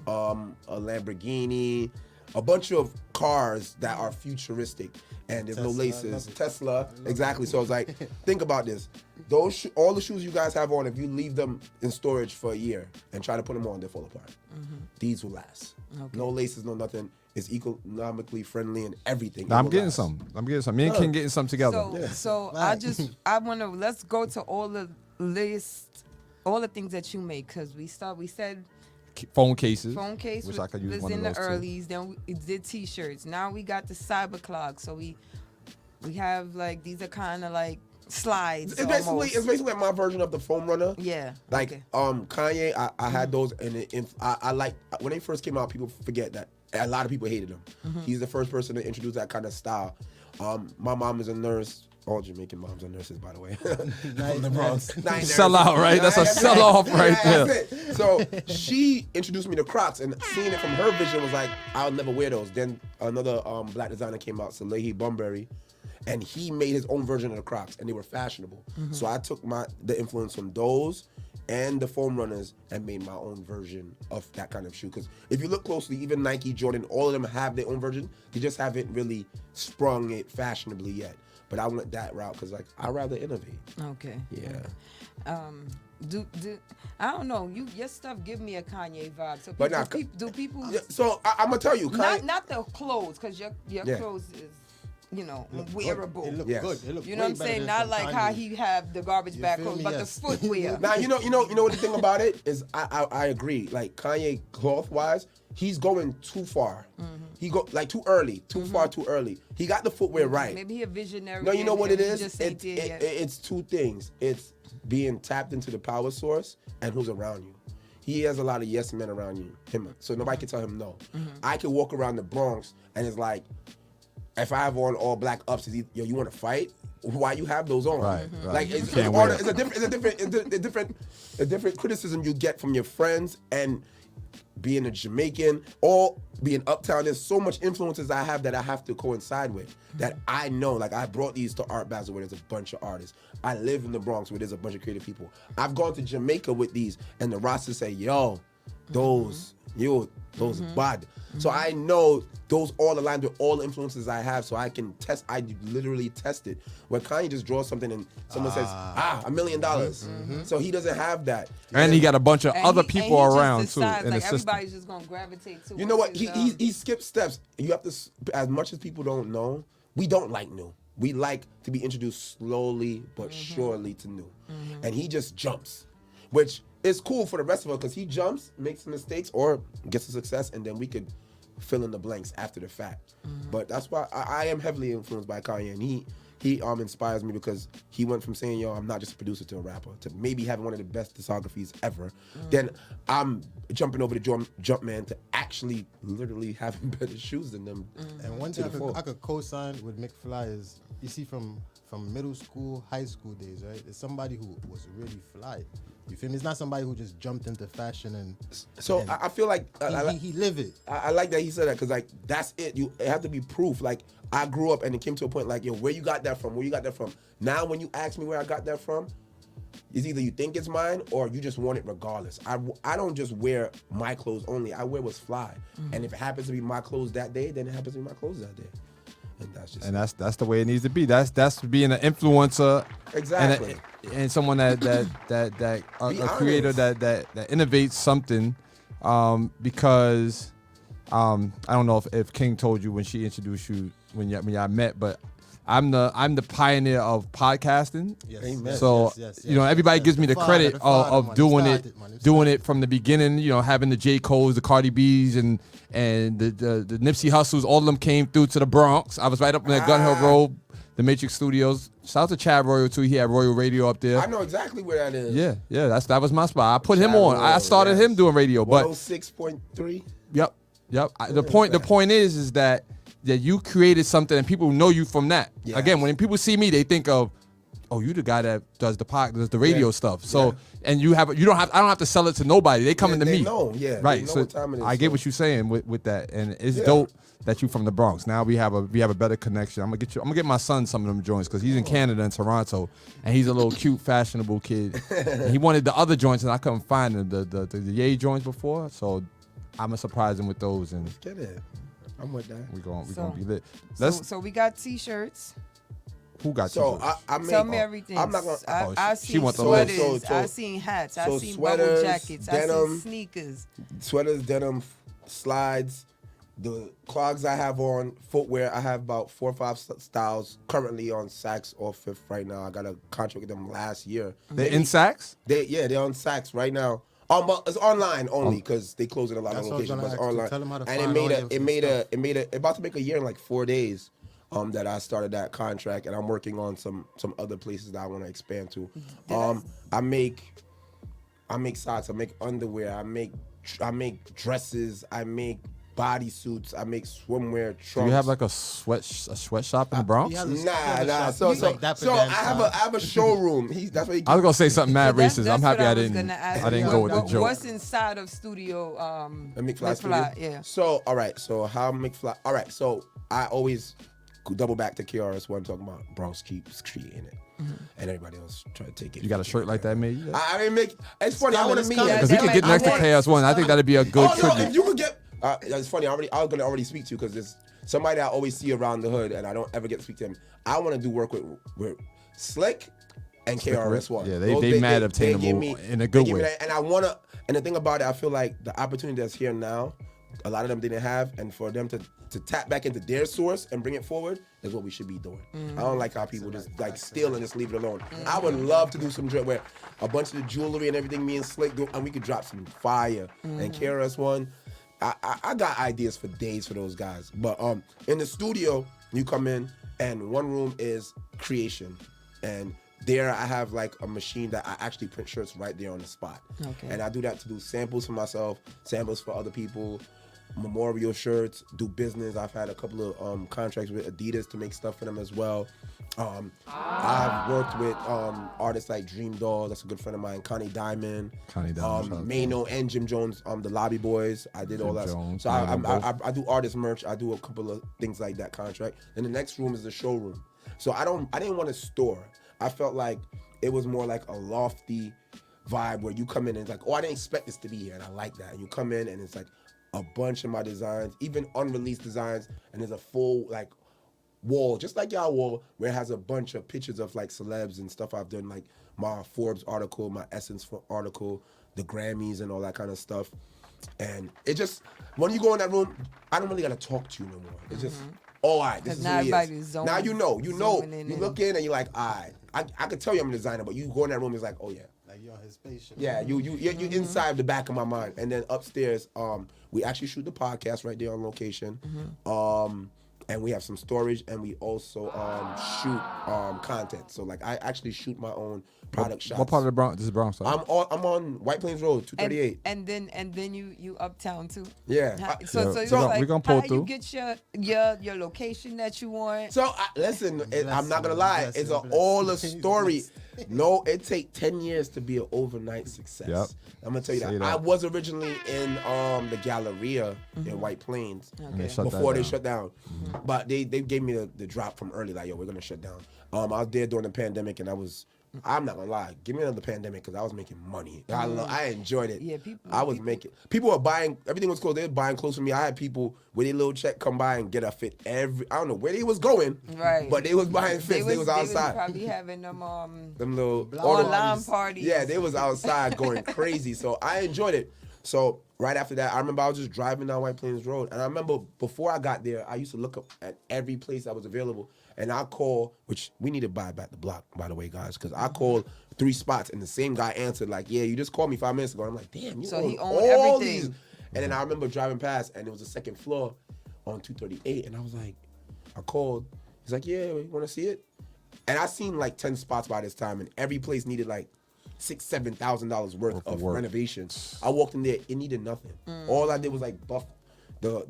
a Lamborghini, a bunch of cars that are futuristic, and there's no laces. Tesla, exactly. So it's like, think about this. Those all the shoes you guys have on, if you leave them in storage for a year and try to put them on, they fall apart. These will last. Okay. No laces, no nothing. It's economically friendly and everything. I'm getting some. Me and King getting some together. So I want to, let's go to all the things that you make, because we said phone cases, which I could use one of those in the earlies. Then we did t-shirts. Now we got the Cyber Clog. So we have like, these are kind of like slides. It's basically like my version of the foam runner. Yeah. Like Kanye, I had those, and I like when they first came out. People forget that a lot of people hated him. He's the first person to introduce that kind of style. My mom is a nurse. All Jamaican moms are nurses, by the way. From the Bronx. Sell out, right? That's a sell off right there. That's it. So she introduced me to Crocs, and seeing it from her vision was like, I'll never wear those. Then another black designer came out, Salehi Bunbury, and he made his own version of the Crocs, and they were fashionable. So I took the influence from those and the foam runners and made my own version of that kind of shoe. Because if you look closely, even Nike, Jordan, all of them have their own version. They just haven't really sprung it fashionably yet. But I went that route because, like, I'd rather innovate. Okay. Yeah. Do I don't know. Your stuff give me a Kanye vibe. So But do people? Yeah, so I'm gonna tell you, Not the clothes, because your clothes is, wearable. It look Yes. good. It look You know what I'm saying? Not like how he have the garbage bag feel clothes, me? but Yes. the footwear. now you know what the thing about it is. I agree. Like Kanye, cloth wise, he's going too far. He go like too early, too far, too early. He got the footwear right. Maybe he a visionary. No, you know what it and he is? just ain't there yet. It's two things. It's being tapped into the power source and who's around you. He has a lot of yes men around him, so nobody can tell him no. I could walk around the Bronx and it's like, if I have on all black ups, yo, you want to fight? Why you have those on? Right. Like it's a different criticism you get from your friends, and being a Jamaican or being uptown. There's so much influences I have that I have to coincide with. That I know. Like I brought these to Art Basel where there's a bunch of artists. I live in the Bronx where there's a bunch of creative people. I've gone to Jamaica with these, and the rosters say, "Yo, those bad." So I know those all align with all the influences I have, so I can test. I literally test it. Where Kanye just draws something and someone says, $1 million. So he doesn't have that. And he got a bunch of other people around too decides, in the like, system. everybody's just gonna gravitate to. You know what? He skips steps. You have to, as much as people don't know, we don't like new. We like to be introduced slowly but surely to new. And he just jumps, which is cool for the rest of us because he jumps, makes mistakes, or gets a success, and then we could fill in the blanks after the fact. But that's why I am heavily influenced by Kanye, and he inspires me because he went from saying, yo, I'm not just a producer to a rapper, to maybe having one of the best discographies ever. Then I'm jumping over the Jumpman to actually literally having better shoes than them. And one thing I could co-sign with McFly is, you see from middle school, high school days, right? It's somebody who was really fly. You feel me? It's not somebody who just jumped into fashion and. So I feel like he live it. I like that he said that because like that's it. It have to be proof. Like I grew up and it came to a point like, yo, where you got that from? Where you got that from? Now when you ask me where I got that from, it's either you think it's mine or you just want it regardless. I don't just wear my clothes only. I wear what's fly. And if it happens to be my clothes that day, then it happens to be my clothes that day. And that's the way it needs to be. That's being an influencer, exactly, and someone that a creator that innovates something, because I don't know if King told you when she introduced you when y'all met, but I'm the pioneer of podcasting. Yes. So everybody gives me the credit of doing it from the beginning. Having the J. Cole's, the Cardi B's, and the Nipsey Hussles. All of them came through to the Bronx. I was right up in that Gun Hill Road, the Matrix Studios. Shout out to Chad Royal too. He had Royal Radio up there. I know exactly where that is. Yeah. That was my spot. I put him on. I started him doing radio. But 106.3. Yep. The point is that you created something and people know you from that. Yes. Again, when people see me, they think of, oh, you the guy that does the radio stuff. So and I don't have to sell it to nobody. They coming to me. Know, right. Know so what time it is, I get what you're saying with that, and it's dope that you from the Bronx. Now we have a better connection. I'm gonna get my son some of them joints because he's in Canada in Toronto, and he's a little cute, fashionable kid. And he wanted the other joints, and I couldn't find the Ye joints before, so I'm gonna surprise him with those. And get it. I'm with that. We're gonna be lit. So we got T-shirts. Who got so T-shirts? Tell me everything. I'm not gonna. I seen sweaters. I seen hats. I seen bubble jackets. Denim, I seen sneakers. Sweaters, denim, slides. The clogs I have on, footwear. I have about 4 or 5 styles currently on Saks or Fifth right now. I got a contract with them last year. They're in Saks? They're on Saks right now. But it's online only because they close in a lot of locations. But it's online. And it made about to make a year in like 4 days. That I started that contract, and I'm working on some other places that I want to expand to. I make socks, I make underwear, I make dresses, I make bodysuits. I make swimwear trunks. Do you have like a sweatshop in the Bronx? he has a Nah. shop. So Like Dapper I Dan have style. I have a showroom. That's what he. I was gonna say something mad That's- racist. I'm that's happy what I was didn't. gonna ask I didn't you. go with the joke. What's inside of studio? A McFly studio. McFly, yeah. So all right. So how McFly? All right. So I always double back to KRS-One talking about Bronx keeps creating it, and everybody else try to take it. You got a shirt like that made? I didn't make. It's funny. I want to meet him. Because we could get next to KS1. I think that'd be a good Oh no! tribute. If you could get, it's funny. I was gonna already speak to you because there's somebody I always see around the hood, and I don't ever get to speak to him. I want to do work with Slick and KRS-One. Yeah, they mad obtainable give me- in a they good give me way. that, and I wanna. And the thing about it, I feel like the opportunity that's here now, a lot of them didn't have, and for them to tap back into their source and bring it forward is what we should be doing. I don't like how people just like steal and just leave it alone. I would love to do some drip where a bunch of the jewelry and everything me and Slick do, and we could drop some fire. And KRS-One, I got ideas for days for those guys. But in the studio, you come in and one room is creation, and there I have like a machine that I actually print shirts right there on the spot. Okay. And I do that to do samples for myself, samples for other people, memorial shirts, do business. I've had a couple of contracts with Adidas to make stuff for them as well. I've worked with artists like Dream Doll, that's a good friend of mine, Connie Diamond, Connie Diamond, shout out to Mano and Jim Jones, the Lobby Boys. I did all Jim that. Jones, So Mano, I do artist merch. I do a couple of things like that contract. Then the next room is the showroom. So I didn't want a store. I felt like it was more like a lofty vibe where you come in and it's like, oh, I didn't expect this to be here, and I like that. And you come in and it's like a bunch of my designs, even unreleased designs, and there's a full like wall, just like y'all wall, where it has a bunch of pictures of like celebs and stuff I've done, like my Forbes article, my Essence article, the Grammys and all that kind of stuff. And it just, when you go in that room, I don't really gotta talk to you no more. It's just, all right, this is now who he everybody's is. zoning- Now you know, zooming in you and- look in and you're like, all right, I can tell you I'm a designer, but you go in that room, it's like, oh yeah. Like you're on his spaceship. Yeah, you inside the back of my mind. And then upstairs, we actually shoot the podcast right there on location. And we have some storage, and we also shoot content. So like I actually shoot my own product shots. What part of the Bronx? This is Bronx. Right? I'm on White Plains Road, 238. And then you uptown too. Yeah. So Yeah. it's So like, we gonna pull how through. you get your location that you want. So listen, I'm not gonna lie, Blessing, it's blessing. all a story. No, it take 10 years to be an overnight success. Yep. I'm gonna tell you Say that. that. I was originally in the Galleria in White Plains And they shut that before they down. shut down, but they gave me the drop from early, like, yo, we're gonna shut down. I was there during the pandemic, and I'm not gonna lie, give me another pandemic because I was making money. I enjoyed it. Yeah, People were buying, everything was closed. They were buying clothes from me. I had people with their little check come by and get a fit I don't know where they was going, Right. but they was buying fits. They was outside. probably having them Them little online parties. Yeah, they was outside going crazy. So I enjoyed it. So right after that, I remember I was just driving down White Plains Road, and I remember before I got there, I used to look up at every place that was available, and I call, which we need to buy back the block, by the way, guys, because I called 3 spots, and the same guy answered like, yeah, you just called me 5 minutes ago. And I'm like, damn, you So own he owned all everything. these. And then I remember driving past, and it was the second floor on 238, and I was like, I called. He's like, yeah, you want to see it? And I seen like 10 spots by this time, and every place needed like $6,000-$7,000 worth of work. renovation. I walked in there, it needed nothing. All I did was like buff the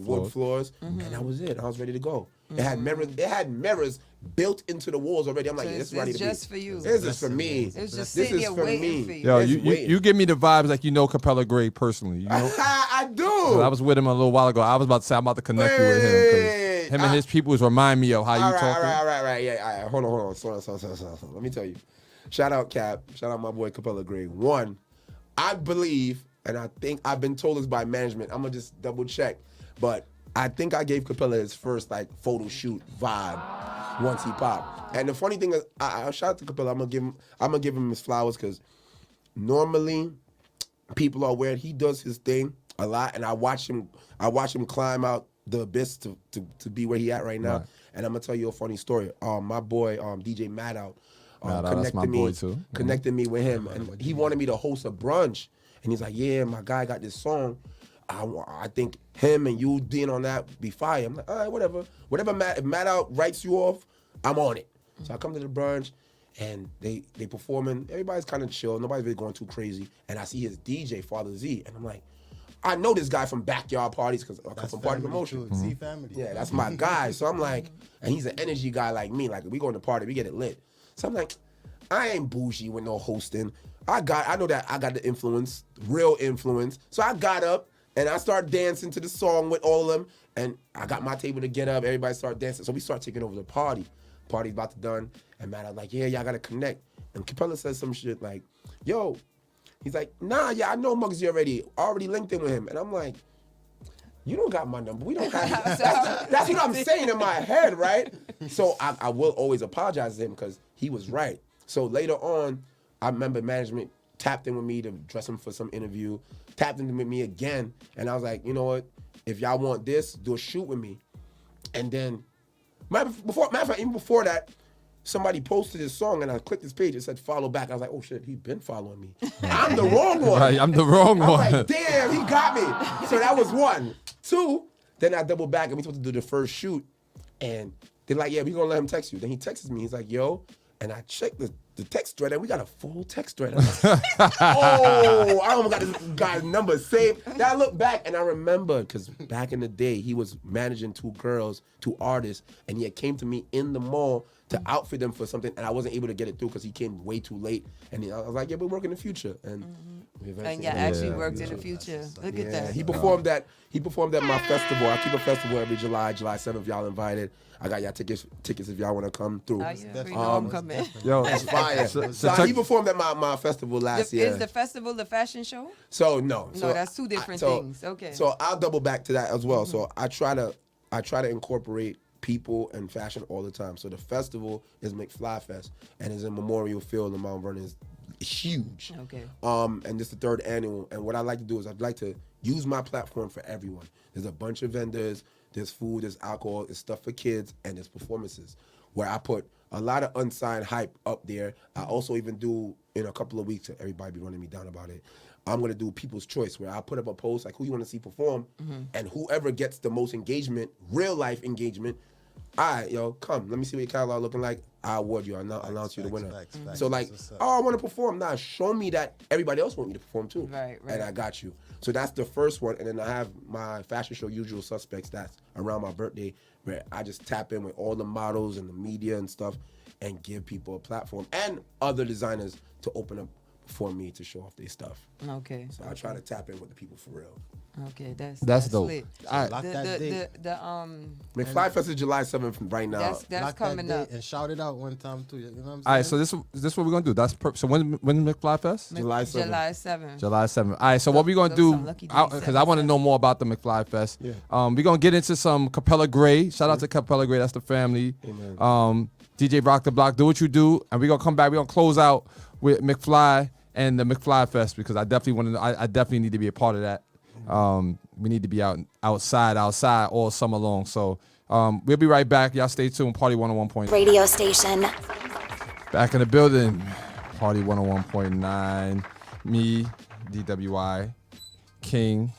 wood floors, and that was it. I was ready to go. It had mirrors. It had mirrors built into the walls already. I'm like, So yeah, this it's is ready to just be. for you. This is for me. It's just this sitting is there for waiting me. for you. Yo, It's you waiting. give me the vibes like you know Capella Gray personally. You know, I do. I was with him a little while ago. I was about to say I'm about to connect you with him Wait. because him and his peoples remind me of how you All right, talk. all right. Yeah, all right. Hold on. Slow down. Let me tell you. Shout out Cap. Shout out my boy Capella Gray. One, I believe, and I think I've been told this by management. I'm gonna just double check, but I think I gave Capella his first like photo shoot vibe once he popped. And the funny thing is, I shout out to Capella. I'm gonna give him his flowers because normally people are weird. He does his thing a lot, and I watch him climb out the abyss to be where he at right now. Right. And I'm gonna tell you a funny story. My boy DJ Madout That's my boy too. connected me with him, and he wanted me to host a brunch. And he's like, yeah, my guy got this song. I think him and you being on that be fire. I'm like, all right, whatever. If Madout writes you off, I'm on it. So I come to the brunch, and they performing. Everybody's kind of chill. Nobody's really going too crazy. And I see his DJ, Father Z, and I'm like, I know this guy from backyard parties because I come That's from party family promotion. too. Z family. Yeah, that's my guy. So I'm like, and he's an energy guy like me. Like, we go to party, we get it lit. So I'm like, I ain't bougie with no hosting. I know that I got the influence, real influence. So I got up and I started dancing to the song with all of them. And I got my table to get up. Everybody started dancing. So we start taking over the party. Party's about to done. And Matt, I was like, yeah, y'all got to connect. And Capella says some shit like, yo, he's like, nah, yeah, I know Mugzy already. Already linked in with him. And I'm like, you don't got my number. We don't have that's what I'm saying in my head, right? So I will always apologize to him because he was right. So later on, I remember management tapped in with me to dress him for some interview, tapped in with me again. And I was like, you know what? If y'all want this, do a shoot with me. And then, matter of fact, even before that, somebody posted this song and I clicked this page. It said follow back. I was like, oh shit, he's been following me. I'm the wrong one. Right, I'm the wrong I'm one. like, damn, he got me. So that was one. Two, then I double back and we supposed to do the first shoot. And they're like, yeah, we gonna let him text you. Then he texts me. He's like, yo. And I checked the text thread and we got a full text thread. Oh, I almost got this guy's number saved. Then I look back and I remember, because back in the day, he was managing two artists, and he had came to me in the mall to outfit them for something, and I wasn't able to get it through because he came way too late. And I was like, yeah, we're working in the future. And we eventually And yeah, actually worked in the future. Look at that. He performed at my festival. I keep a festival every July 7th. Y'all invited. I got y'all tickets if y'all want to come through. Oh, yeah, we know I'm coming. Yo, That's fire. So he performed at my festival last year. Is the festival the fashion show? So no. No, that's two different things. Okay. So I'll double back to that as well. So I try to incorporate people and fashion all the time. So the festival is McFly Fest and is in Memorial Field in Mount Vernon. It's huge. Okay. And this is the 3rd annual. And what I like to do is I'd like to use my platform for everyone. There's a bunch of vendors. There's food, there's alcohol, there's stuff for kids, and there's performances where I put a lot of unsigned hype up there. I also even do, in a couple of weeks, everybody be running me down about it, I'm going to do People's Choice, where I put up a post like who you want to see perform, and whoever gets the most engagement, real life engagement, all right, yo, come. Let me see what your catalog looking like. I award you. I'll announce you the winner. Facts. So like, oh, I want to perform. Nah, show me that everybody else want me to perform too. Right. And I got you. So that's the first one. And then I have my fashion show, Usual Suspects. That's around my birthday, where I just tap in with all the models and the media and stuff and give people a platform and other designers to open up for me to show off their stuff. Okay. So I try to tap in with the people for real. Okay, That's dope. lit. All right. Lock that date. McFly Fest is July 7th right now. That's Lock coming that up. date and shout it out one time too. You know what I'm saying? All right, so this what we're gonna do. So when McFly Fest? July 7th. July 7th. July 7th. All right, so what we gonna Those do? some lucky days, Because I want to 7/7. know more about the McFly Fest. Yeah. We're gonna get into some Capella Gray. Shout out to Capella Gray. That's the family. Amen. DJ Rock the Block. Do what you do, and we're gonna come back. We're gonna close out with McFly and the McFly Fest because I definitely want to. I definitely need to be a part of that. We need to be outside all summer long. So we'll be right back. Y'all stay tuned. Party 101.9 Radio station. back in the building. Party 101.9. Me, DWI, King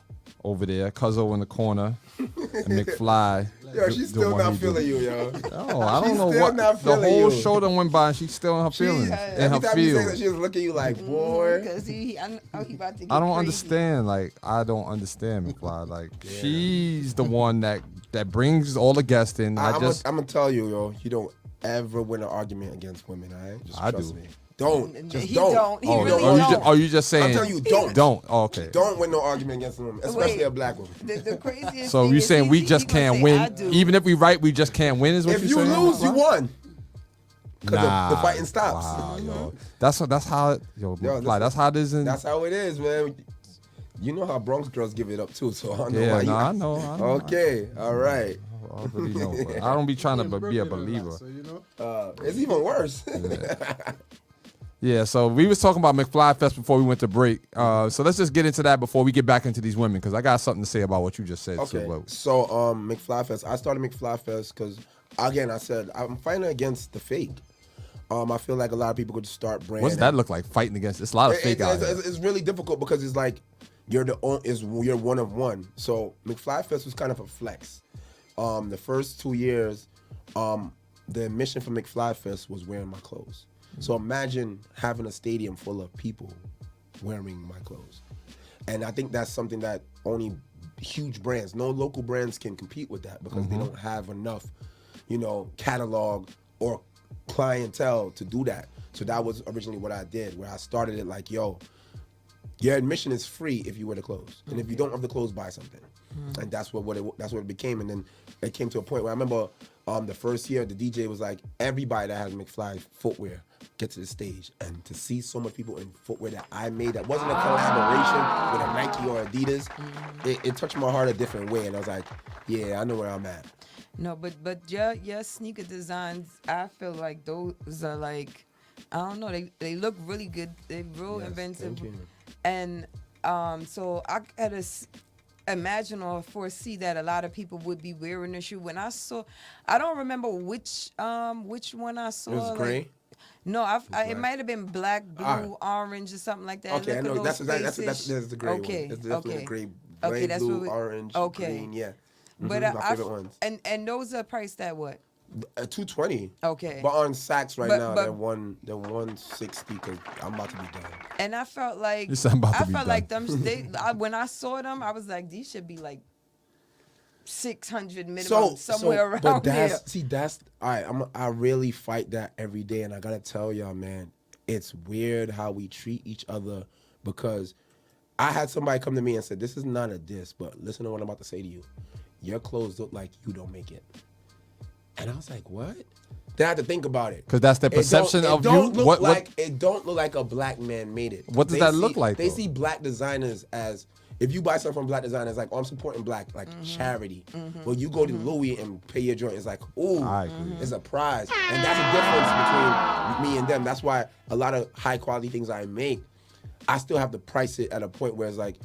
over there, Cuzzo in the corner, and McFly. Yo, she's still not feeling you, yo. Oh, I don't She's know still what. not The feeling whole you. show done went by and she's still in her feelings. In Every her time you say that, feels. she was looking at you like, boy. Because I know he about to get I don't crazy. understand. Like, I don't understand McFly. Like, she's the one that brings all the guests in. I'm gonna tell you, yo, you don't ever win an argument against women, all right? Just I trust do. me. Don't. Just He don't. don't. He Oh, really oh, don't. you just saying? I'm telling you, don't. Don't. Oh, okay. Don't win no argument against a woman, especially Wait. a black woman. The craziest So thing you is saying we he just gonna can't say, win? I do. Even if we right, we just can't win. Is what If you're you saying? lose, you won. Because Nah, the fighting stops. Wow, yo. That's how McFly. listen, That's how it is in. That's how it is, man. You know how Bronx girls give it up too, so I don't know Yeah, why you. no, I know. Okay, all right. I already know. But I don't be trying to be a believer. So you know. It's even worse. Yeah, so we was talking about McFly Fest before we went to break. So let's just get into that before we get back into these women, because I got something to say about what you just said. Okay, Too, so McFly Fest. I started McFly Fest because, again, I said I'm fighting against the fake. I feel like a lot of people could start branding. what's that look like? Fighting against? It's a lot of fake out here. It's really difficult because it's like you're one of one. So McFly Fest was kind of a flex. The first 2 years, the mission for McFly Fest was wearing my clothes. So imagine having a stadium full of people wearing my clothes. And I think that's something that only huge brands. No local brands can compete with that because they don't have enough, catalog or clientele to do that. So that was originally what I did, where I started it like, yo, your admission is free if you wear the clothes, and if you don't have the clothes, buy something. And that's what it became. And then it came to a point where I remember the first year the DJ was like, everybody that has McFly footwear get to the stage, and to see so much people in footwear that I made that wasn't a collaboration with a Nike or Adidas, it touched my heart a different way, and I was like, yeah, I know where I'm at. No, but your sneaker designs, I feel like those are like, I don't know, they look really good. They're real inventive. Thank you. And so I had to imagine or foresee that a lot of people would be wearing the shoe. When I saw, I don't remember which one I saw. It was gray? No, it might have been black, blue, orange, or something like that. Okay, I know that's the gray one. Okay, It's definitely okay. the gray, Okay, that's blue, what we- orange, okay. green, yeah. But my favorite ones. And those are priced at what? $220. Okay. But on Saks right But- now, but- they're $160 because I'm about to be done. And I felt like You said I'm about to I be felt done. like them. When I saw them, I was like, these should be like 600 minimum somewhere around but there. that's all right. I really fight that every day, and I gotta tell y'all, man, it's weird how we treat each other, because I had somebody come to me and said, this is not a diss, but listen to what I'm about to say to you. Your clothes look like you don't make it. And I was like, what? Then I had to think about it. Because that's the perception of you. It don't look like a black man made it. What does that look like, They though? see black designers as, if you buy something from black designers, like, oh, I'm supporting black, like charity. Well, you go to Louis and pay your joint, it's like, ooh, I agree. it's a prize. And that's the difference between me and them. That's why a lot of high quality things I make, I still have to price it at a point where it's like,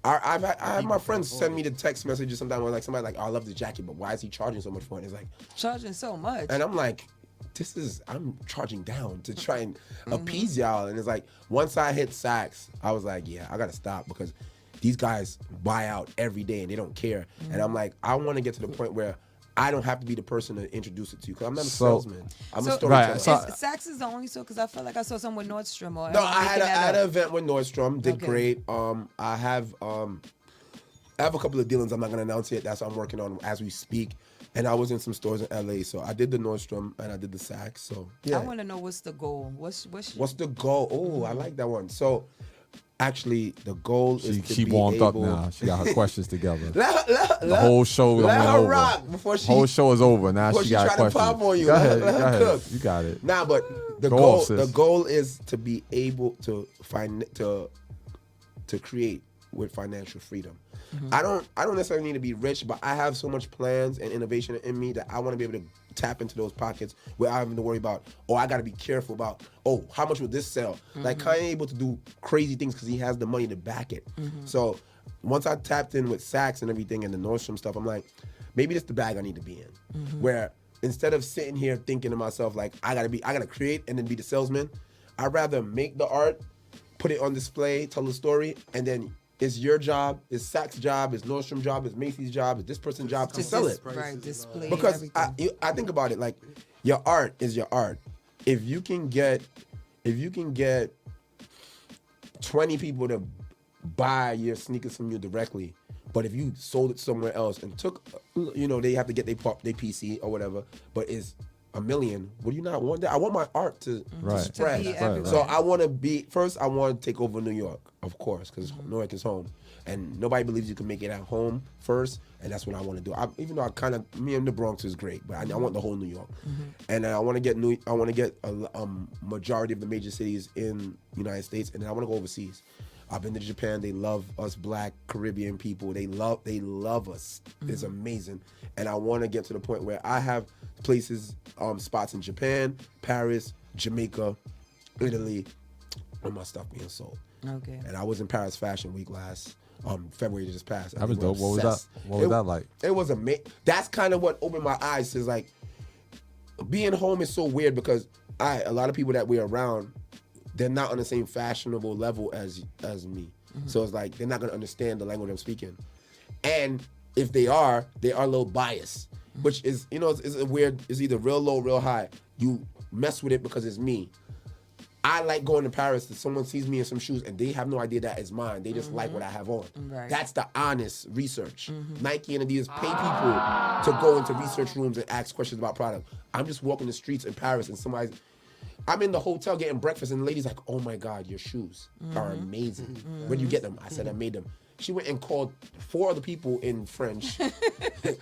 I have my friends send me the text messages sometimes where like somebody like, oh, I love this jacket, but why is he charging so much for it? And it's like, Charging so much. and I'm like, I'm charging down to try and appease y'all. And it's like, once I hit Saks, I was like, yeah, I gotta stop, because these guys buy out every day and they don't care. And I'm like, I want to get to the point where I don't have to be the person to introduce it to you, because I'm not a salesman. I'm a storyteller. Right, so- Saks is the only store, because I felt like I saw some with Nordstrom. Or No, am I making that had up? an event with Nordstrom, did Okay. great. I have a couple of dealings I'm not gonna announce yet. That's what I'm working on as we speak. And I was in some stores in LA, so I did the Nordstrom and I did the Saks. So yeah. I want to know what's the goal. What's the goal? Oh, I like that one. So actually, the goal is to She be warmed able. up now. She got her questions together. The The whole show let went her over. rock before she. Whole show is over. Now before she she got try to questions. pop on you. Go Let her- ahead. let her Go ahead. cook. You got it. Nah, but the Go goal off, sis. the goal is to be able to create with financial freedom. I don't necessarily need to be rich, but I have so much plans and innovation in me that I want to be able to tap into those pockets where I don't have to worry about, oh, I got to be careful about, oh, how much will this sell? Like Kanye able to do crazy things because he has the money to back it. So once I tapped in with Saks and everything and the Nordstrom stuff, I'm like, maybe this is the bag I need to be in. Where instead of sitting here thinking to myself like, I gotta create and then be the salesman, I'd rather make the art, put it on display, tell the story, and then it's your job, it's Saks' job, it's Nordstrom's job, it's Macy's job, it's this person's job to sell it. Right, display. Because and I everything. think about it, like, your art is your art. If you can get 20 people to buy your sneakers from you directly, but if you sold it somewhere else and took, they have to get their PC or whatever, but it's $1 million. Would you not want that? I want my art to Right. spread. To be everywhere. So I want to be first. I want to take over New York, of course, because New York is home, and nobody believes you can make it at home first, and that's what I want to do. Even though me and the Bronx is great, but I want the whole New York, and I want to get a majority of the major cities in the United States, and then I want to go overseas. I've been to Japan. They love us Black Caribbean people. They love us. It's amazing. And I want to get to the point where I have places, spots in Japan, Paris, Jamaica, Italy, where my stuff being sold. Okay. And I was in Paris Fashion Week last February just passed. That was dope. What was that? What was that like? It was amazing. That's kind of what opened my eyes to, like, being home is so weird because a lot of people that we're around, they're not on the same fashionable level as me. So it's like they're not gonna understand the language I'm speaking. And if they are a little biased, which is, it's a weird, it's either real low, real high. You mess with it because it's me. I like going to Paris. If someone sees me in some shoes and they have no idea that is mine, they just like what I have on. Right. That's the honest research. Nike and Adidas pay people to go into research rooms and ask questions about product. I'm just walking the streets in Paris and I'm in the hotel getting breakfast and the lady's like, oh my God, your shoes are amazing. Where'd you get them? I said, I made them. She went and called 4 other people in French.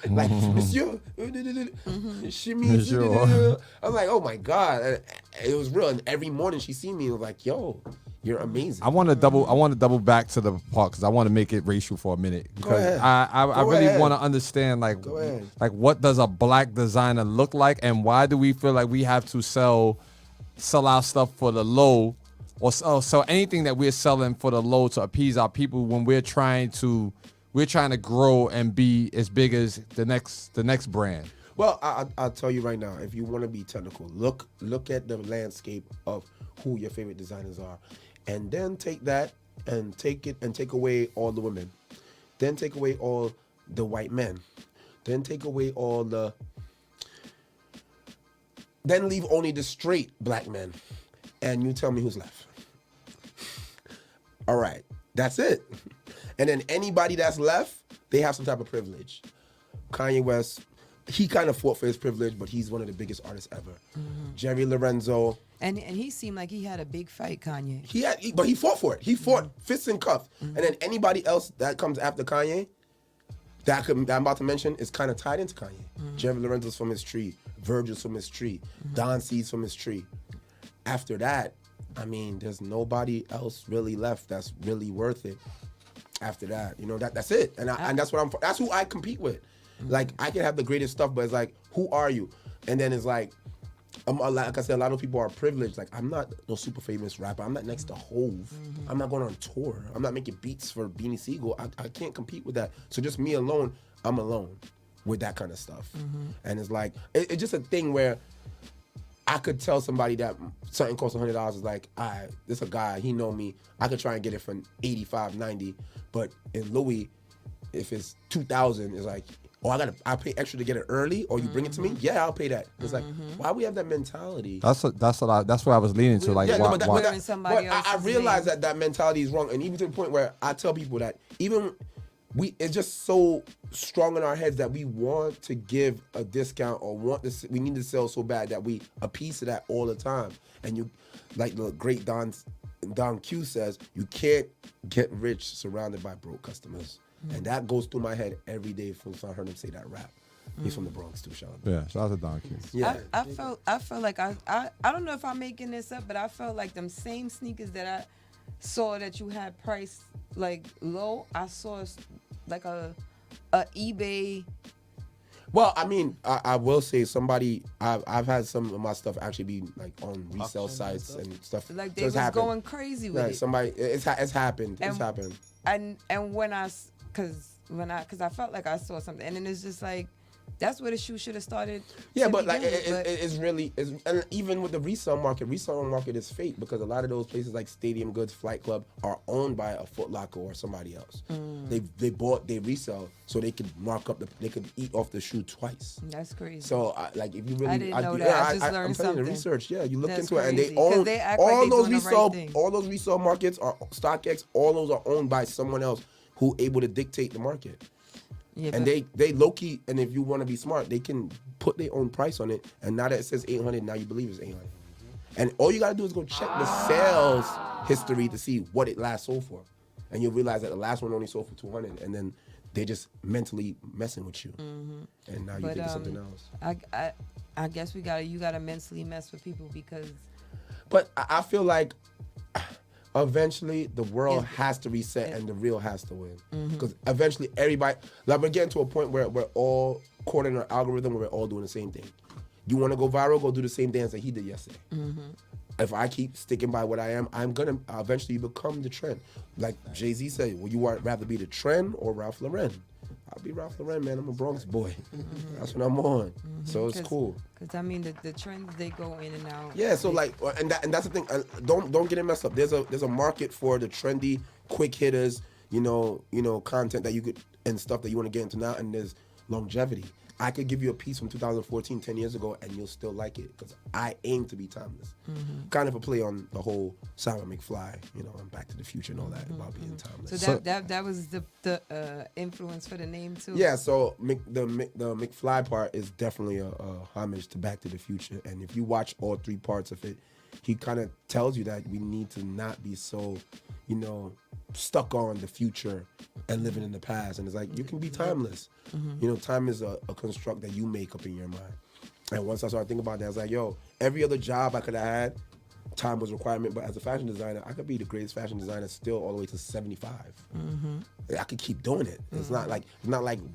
Like, Monsieur, Monsieur. I'm like, oh my God. And it was real. And every morning she seen me and was like, yo, you're amazing. I want to double back to the part because I want to make it racial for a minute because ahead. I Go really ahead. want to understand Go ahead. like what does a black designer look like and why do we feel like we have to sell our stuff for the low or sell anything that we're selling for the low to appease our people when we're trying to grow and be as big as the next brand. Well, I'll tell you right now, if you want to be technical, look at the landscape of who your favorite designers are. And then take that and take away all the women. Then take away all the white men. Then take away then leave only the straight black men. And you tell me who's left. All right, that's it. And then anybody that's left, they have some type of privilege. Kanye West, he kind of fought for his privilege, but he's one of the biggest artists ever. Jerry Lorenzo. And he seemed like he had a big fight, Kanye. But he fought for it. He fought fists and cuffs. And then anybody else that comes after Kanye, that I'm about to mention, is kind of tied into Kanye. Jerry Lorenzo's from his tree. Virgil's from his tree. Don C's from his tree. After that, I mean, there's nobody else really left that's really worth it. After that, that's it. And that's what that's who I compete with. Like, I can have the greatest stuff, but it's like, who are you? And then it's like I said, a lot of people are privileged. Like, I'm not no super famous rapper. I'm not next to Hove. I'm not going on tour. I'm not making beats for Beanie Siegel. I can't compete with that. So just me alone, I'm alone with that kind of stuff. And it's like, it's just a thing where I could tell somebody that something costs $100 is like, this a guy, he know me. I could try and get it for $85, $90. But in Louis, if it's $2,000, it's like, I pay extra to get it early, or you bring it to me. Yeah, I'll pay that. It's like, why we have that mentality? That's what I was leaning to. Like, Yeah, why? Somebody I else's realize name. that mentality is wrong, and even to the point where I tell people that it's just so strong in our heads that we want to give a discount or we need to sell so bad that we a piece of that all the time. And you, like the great Don Q says, you can't get rich surrounded by broke customers. And that goes through my head every day since I heard him say that rap. He's from the Bronx too, shout out. Yeah, shout out to Don Q. Yeah. I felt like I don't know if I'm making this up, but I felt like them same sneakers that I saw that you had priced like low, I saw like a eBay. Well, I mean, I will say I've had some of my stuff actually be like on resale sites and stuff. Like they So it's was happened. going crazy with Right, it. somebody, it's happened. It's happened. And when I felt like I saw something, and then it's just like, that's where the shoe should have started. Yeah, to but like begin with, it's really, and even with the resale market is fake because a lot of those places like Stadium Goods, Flight Club are owned by a Foot Locker or somebody else. They resell so they could mark up they could eat off the shoe twice. That's crazy. So like if you really, I didn't know that. I just learned I'm telling you, something. the research. Yeah, you look That's into it, and crazy, they 'cause own they act like all they those doing the right thing. all those resale markets are StockX. All those are owned by someone else who able to dictate the market. Yeah, And but- they low key, and if you want to be smart, they can put their own price on it. And now that it says 800, now you believe it's 800. And all you gotta do is go check the sales history to see what it last sold for, and you'll realize that the last one only sold for 200, and then they just mentally messing with you, and now you think it's something else. I guess you gotta mentally mess with people because. But I feel like eventually the world has to reset and the real has to win. Because eventually everybody, like we're getting to a point where we're all caught in an algorithm where we're all doing the same thing. You want to go viral, go do the same dance that he did yesterday. If I keep sticking by what I am, I'm going to eventually become the trend. Like Jay-Z said, would you rather be the trend or Ralph Lauren? I'll be Ralph Lauren, man. I'm a Bronx boy. That's what I'm on. So it's cool. Because I mean, the trends, they go in and out. Yeah, so like, and that's the thing. Don't get it messed up. There's a market for the trendy, quick hitters, content that you could and stuff that you want to get into now, and there's longevity. I could give you a piece from 2014, 10 years ago, and you'll still like it because I aim to be timeless. Kind of a play on the whole Simon McFly, you know, and Back to the Future and all that about being timeless. So that was the influence for the name too. Yeah, so the McFly part is definitely a homage to Back to the Future, and if you watch all 3 parts of it, he kind of tells you that we need to not be so, you know, stuck on the future and living in the past. And it's like, you can be timeless. You know, time is a construct that you make up in your mind. And once I started thinking about that, I was like, yo, every other job I could have had, time was a requirement. But as a fashion designer, I could be the greatest fashion designer still all the way to 75. I could keep doing it. It's not like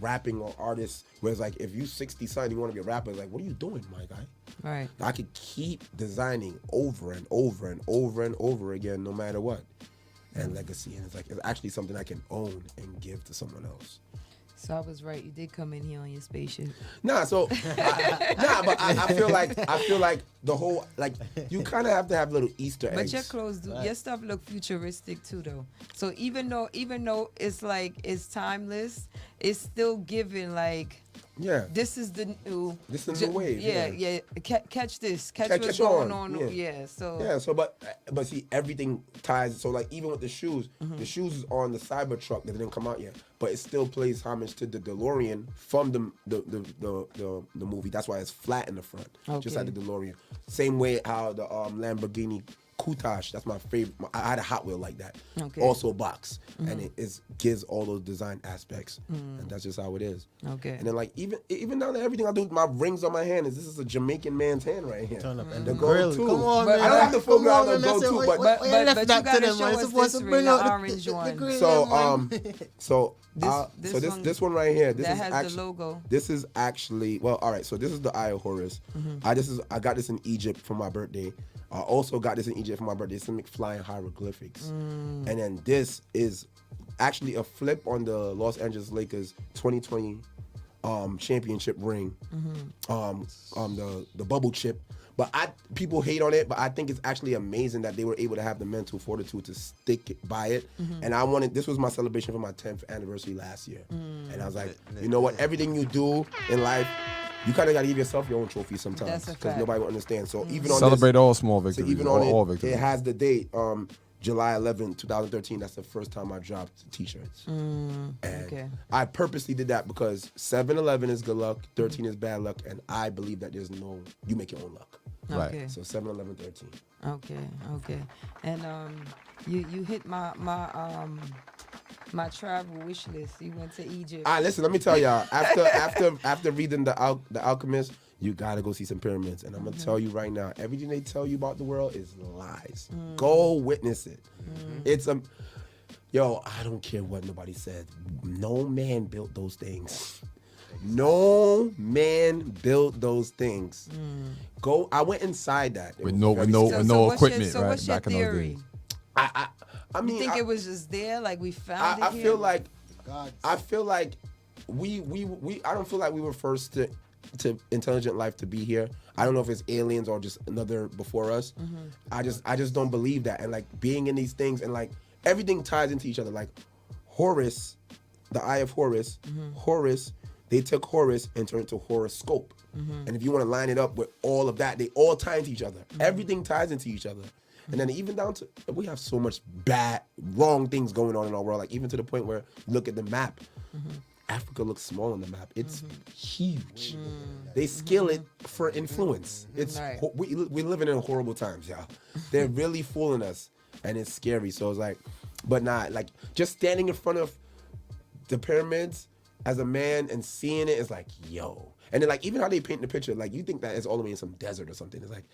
rapping or artists where it's like, if you 60 something, you want to be a rapper, it's like, what are you doing, my guy? Right. I could keep designing over and over and over and over again, no matter what. And legacy, and it's like, it's actually something I can own and give to someone else. So I was right. You did come in here on your spaceship. But I feel like the whole, like, you kind of have to have little Easter eggs. But your clothes do, your stuff look futuristic too, though. So even though it's like it's timeless, it's still giving like. Yeah. This is the new. This is the new wave. Yeah. Catch this. Catch what's going on. Yeah. So but see, everything ties. So like even with the shoes is on the Cybertruck that didn't come out yet, but it still plays homage to the DeLorean from the movie. That's why it's flat in the front, just like the DeLorean. Same way how the Lamborghini Countach, that's my favorite. I had a Hot Wheel like that. Also box. And it gives all those design aspects. And that's just how it is. Okay. And then like even down to everything I do, my rings on my hand this is a Jamaican man's hand right here. Turn up and the grill. go-to. Come on, I man. don't have to focus on the man. go-to, but you gotta show us this ring, the orange one. This one right here. This that is has actually, the logo. This is actually, well, all right. So this is the Eye of Horus. I got this in Egypt for my birthday. I also got this in Egypt for my birthday. It's in McFly and hieroglyphics. And then this is actually a flip on the Los Angeles Lakers 2020 championship ring. The bubble chip. But people hate on it, but I think it's actually amazing that they were able to have the mental fortitude to stick by it. And this was my celebration for my 10th anniversary last year. And I was like, you know what? Everything you do in life, you kind of got to give yourself your own trophy sometimes because nobody will understand. So even on celebrate this, all small victories. So even on all it, victories. it has the date, July 11, 2013. That's the first time I dropped T-shirts. And I purposely did that because 7-11 is good luck, 13 is bad luck, and I believe that you make your own luck. Okay. Right. So 7-11, 13. Okay. And you hit my travel wish list. You went to Egypt. All right, listen, let me tell y'all. After reading the Alchemist, you gotta go see some pyramids. And I'm gonna tell you right now, everything they tell you about the world is lies. Go witness it. It's yo, I don't care what nobody said. No man built those things. No man built those things. Go. I went inside that with no equipment, so right? What's your Back in those theory? days. I mean, You think it was just there, like we found it? I here? feel like I feel like we I don't feel like we were first to intelligent life to be here. I don't know if it's aliens or just another before us. I just don't believe that. And like being in these things and like everything ties into each other. Like Horus, the Eye of Horus, Horus, they took Horus and turned it to horoscope. And if you want to line it up with all of that, they all tie into each other. Everything ties into each other. And then even down to, we have so much wrong things going on in our world. Like even to the point where you look at the map, Africa looks small on the map. It's huge. They scale it for influence. It's we're living in horrible times, y'all. They're really fooling us, and it's scary. So it's like, but not like just standing in front of the pyramids as a man and seeing it is like, yo. And then like even how they paint the picture, like you think that it's all the way in some desert or something. It's like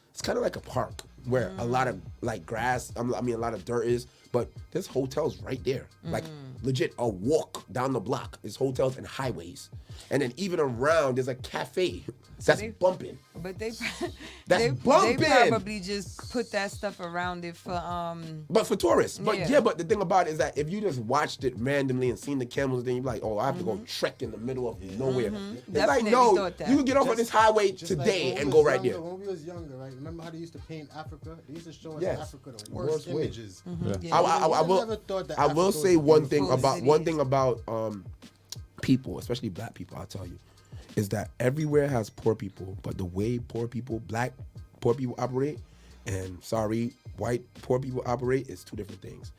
it's kind of like a park where a lot of like grass, a lot of dirt is, but there's hotels right there. Like legit a walk down the block is hotels and highways. And then even around there's a cafe that's bumping. But they bumping. probably just put that stuff around it for But for tourists. But yeah, but the thing about it is that if you just watched it randomly and seen the camels, then you're like, oh, I have to go trek in the middle of nowhere. It's like, Definitely no, thought that. you can get off on this highway Just today like and go right younger, there. When we was younger, right? Remember how they used to paint Africa? They used to show us Yes. Africa the Worst worst way. images. I never thought that will Africa was say one thing beautiful about cities. people, especially black people. I'll tell you, is that everywhere has poor people, but the way black poor people operate, and white poor people operate is two different things.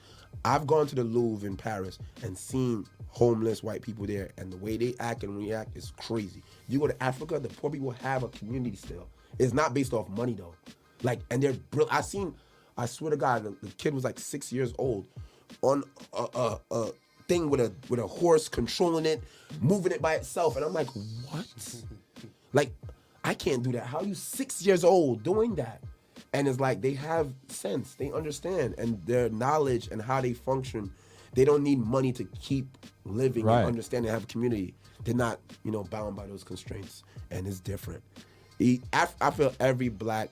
I've gone to the Louvre in Paris and seen homeless white people there, and the way they act and react is crazy. You go to Africa, the poor people have a community still. It's not based off money though. Like, and they're brilliant. I swear to God, the kid was like 6 years old on a thing with a horse, controlling it, moving it by itself, and I'm like, what? Like, I can't do that. How are you 6 years old doing that? And it's like they have sense, they understand, and their knowledge and how they function. They don't need money to keep living Right. and understand and have a community. They're not, bound by those constraints, and it's different. I feel every black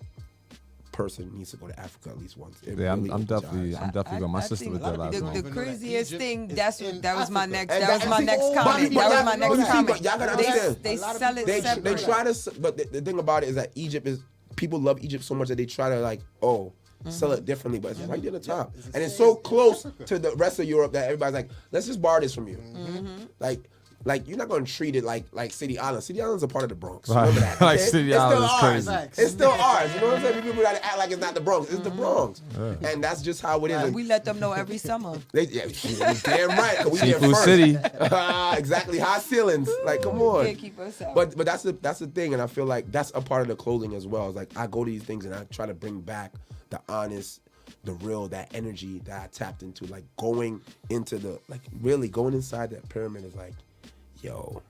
person needs to go to Africa at least once. It Yeah, really I'm opens definitely your eyes. going. My sister think was there last the night. craziest Egypt thing, is that was my in next, And that was my next but comment. people- That was my but next see, comment. but y'all gotta understand. They A lot of sell it people- They separate. try to, but the thing about it is that people love Egypt so much that they try to sell it differently, but it's right there at the top, it's and it's the same so close Africa. to the rest of Europe that everybody's like, let's just borrow this from you. Like you're not gonna treat it like City Island. City Island's a part of the Bronx. Right. Remember that? Like okay? City It's Island still is ours. crazy. It's still ours. You know what I'm saying? People gotta act like it's not the Bronx. It's the Bronx, and that's just how it is. And We let them know every summer. you're damn right. 'Cause we there Seafood first. City. Exactly. High ceilings. Like, come on. Can't keep us out. But that's the thing, and I feel like that's a part of the clothing as well. It's like I go to these things and I try to bring back the honest, the real, that energy that I tapped into. Like going into really going inside that pyramid is like, yo,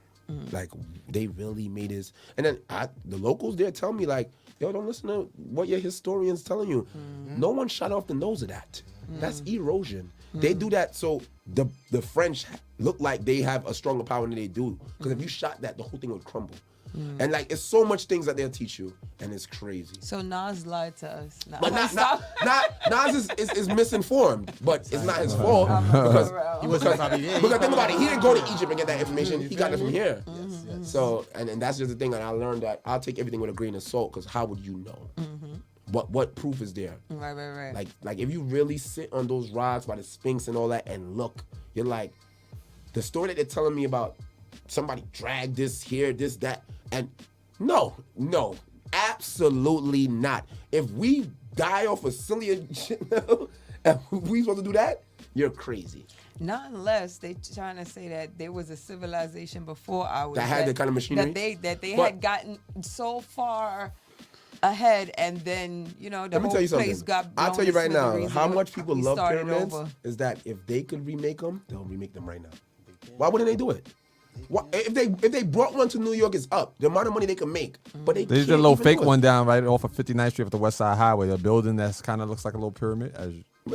like they really made this. And then the locals there tell me like, yo, don't listen to what your historians telling you. No one shot off the nose of that. That's erosion. They do that so the French look like they have a stronger power than they do. Because if you shot that, the whole thing would crumble. And like, it's so much things that they'll teach you, and it's crazy. So Nas lied to us. Nah, But stop. Nas is misinformed, but it's not his fault. He wasn't probably there. Because think about it, he didn't go to Egypt and get that information. He got it from here. Yes. So, and that's just the thing, and I learned that I'll take everything with a grain of salt, because how would you know? What proof is there? Right. Like if you really sit on those rocks by the Sphinx and all that and look, you're like, the story that they're telling me about somebody dragged this here, this, that, and no, absolutely not. If we die off of silly shit now, and we supposed to do that, you're crazy. Not unless they trying to say that there was a civilization before ours That had the kind of machinery? that they But- had gotten so far ahead, and then the Let me whole tell you place something. got blown I'll tell you to right now, smithereens how and much people we love started pyramids over. is that if they could remake them, they'll remake them right now. Why wouldn't they do it? If they brought one to New York, it's up. The amount of money they can make, but they They can't did a little even fake do it. one down right off of 59th Street of the West Side Highway, a building that's kind of looks like a little pyramid. A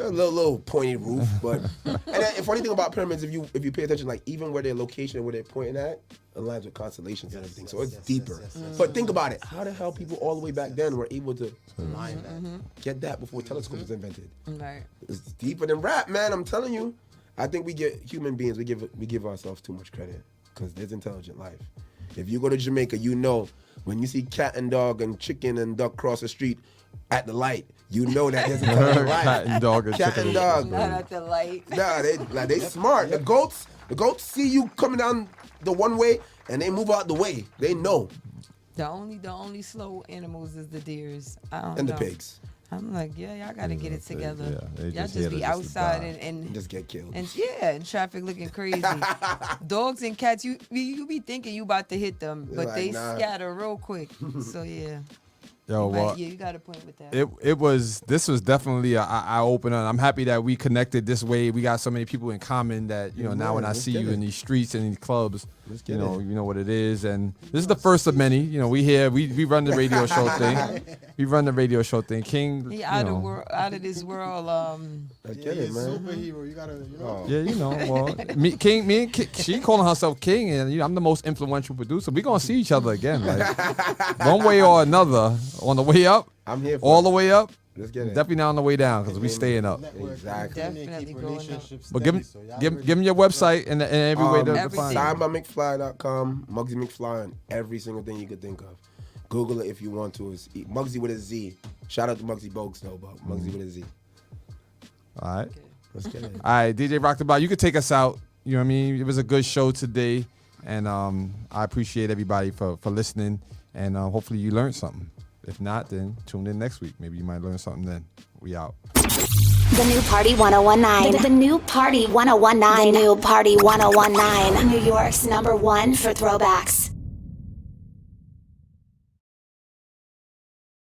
little pointy roof, but and then, the funny thing about pyramids, if you pay attention, like even where their location, where they're pointing at, aligns with constellations and everything, so it's deeper. yes. But think about it: how the hell people all the way back then were able to Line that. get that before telescopes was invented? Right. It's deeper than rap, man. I'm telling you. I think human beings we give ourselves too much credit because there's intelligent life. If you go to Jamaica, when you see cat and dog and chicken and duck cross the street at the light, you know that there's intelligent life. Cat and dog and Cat chicken. and dog. Not at the light. Nah, they smart. The goats see you coming down the one way and they move out the way. They know. The only slow animals is the deers. I don't And know. the pigs. I'm like, y'all gotta get it together. yeah, they Y'all just here just be to outside die. and Just get killed. and traffic looking crazy. Dogs and cats, you be thinking you about to hit them, but like, they nah. scatter real quick. So yeah. Yo, well, You got a point with that. this was definitely an eye opener. I'm happy that we connected this way. We got so many people in common that now when I let's see get you it. in these streets and these clubs, Let's you get know it. you know what it is. And this is the first of many. We run the radio show thing. We run the radio show thing. King, He you out know, of this world. Let's Yeah, get he's it, a man. superhero. You gotta, yeah, me and King, she calling herself King, and I'm the most influential producer. We gonna see each other again, like one way or another. On the way up, I'm here for all it. the way up. Let's get it. Definitely not on the way down because we staying up. network, Exactly. Definitely keep going up. relationships But give steady, so y'all give really- give me your website and every way to Everything. find it. SignByMcFly.com, Mugzy McFly, and every single thing you could think of. Google it if you want to. It's Mugzy with a Z. Shout out to Mugzy Bogues though, but Mugzy with a Z. All right. Let's get it. All right, DJ Rock the Bar, you could take us out. You know what I mean? It was a good show today. And I appreciate everybody for listening. And hopefully you learned something. If not, then tune in next week. Maybe you might learn something then. We out. The New Party 1019. The New Party 1019. The New Party 1019. New York's #1 for throwbacks.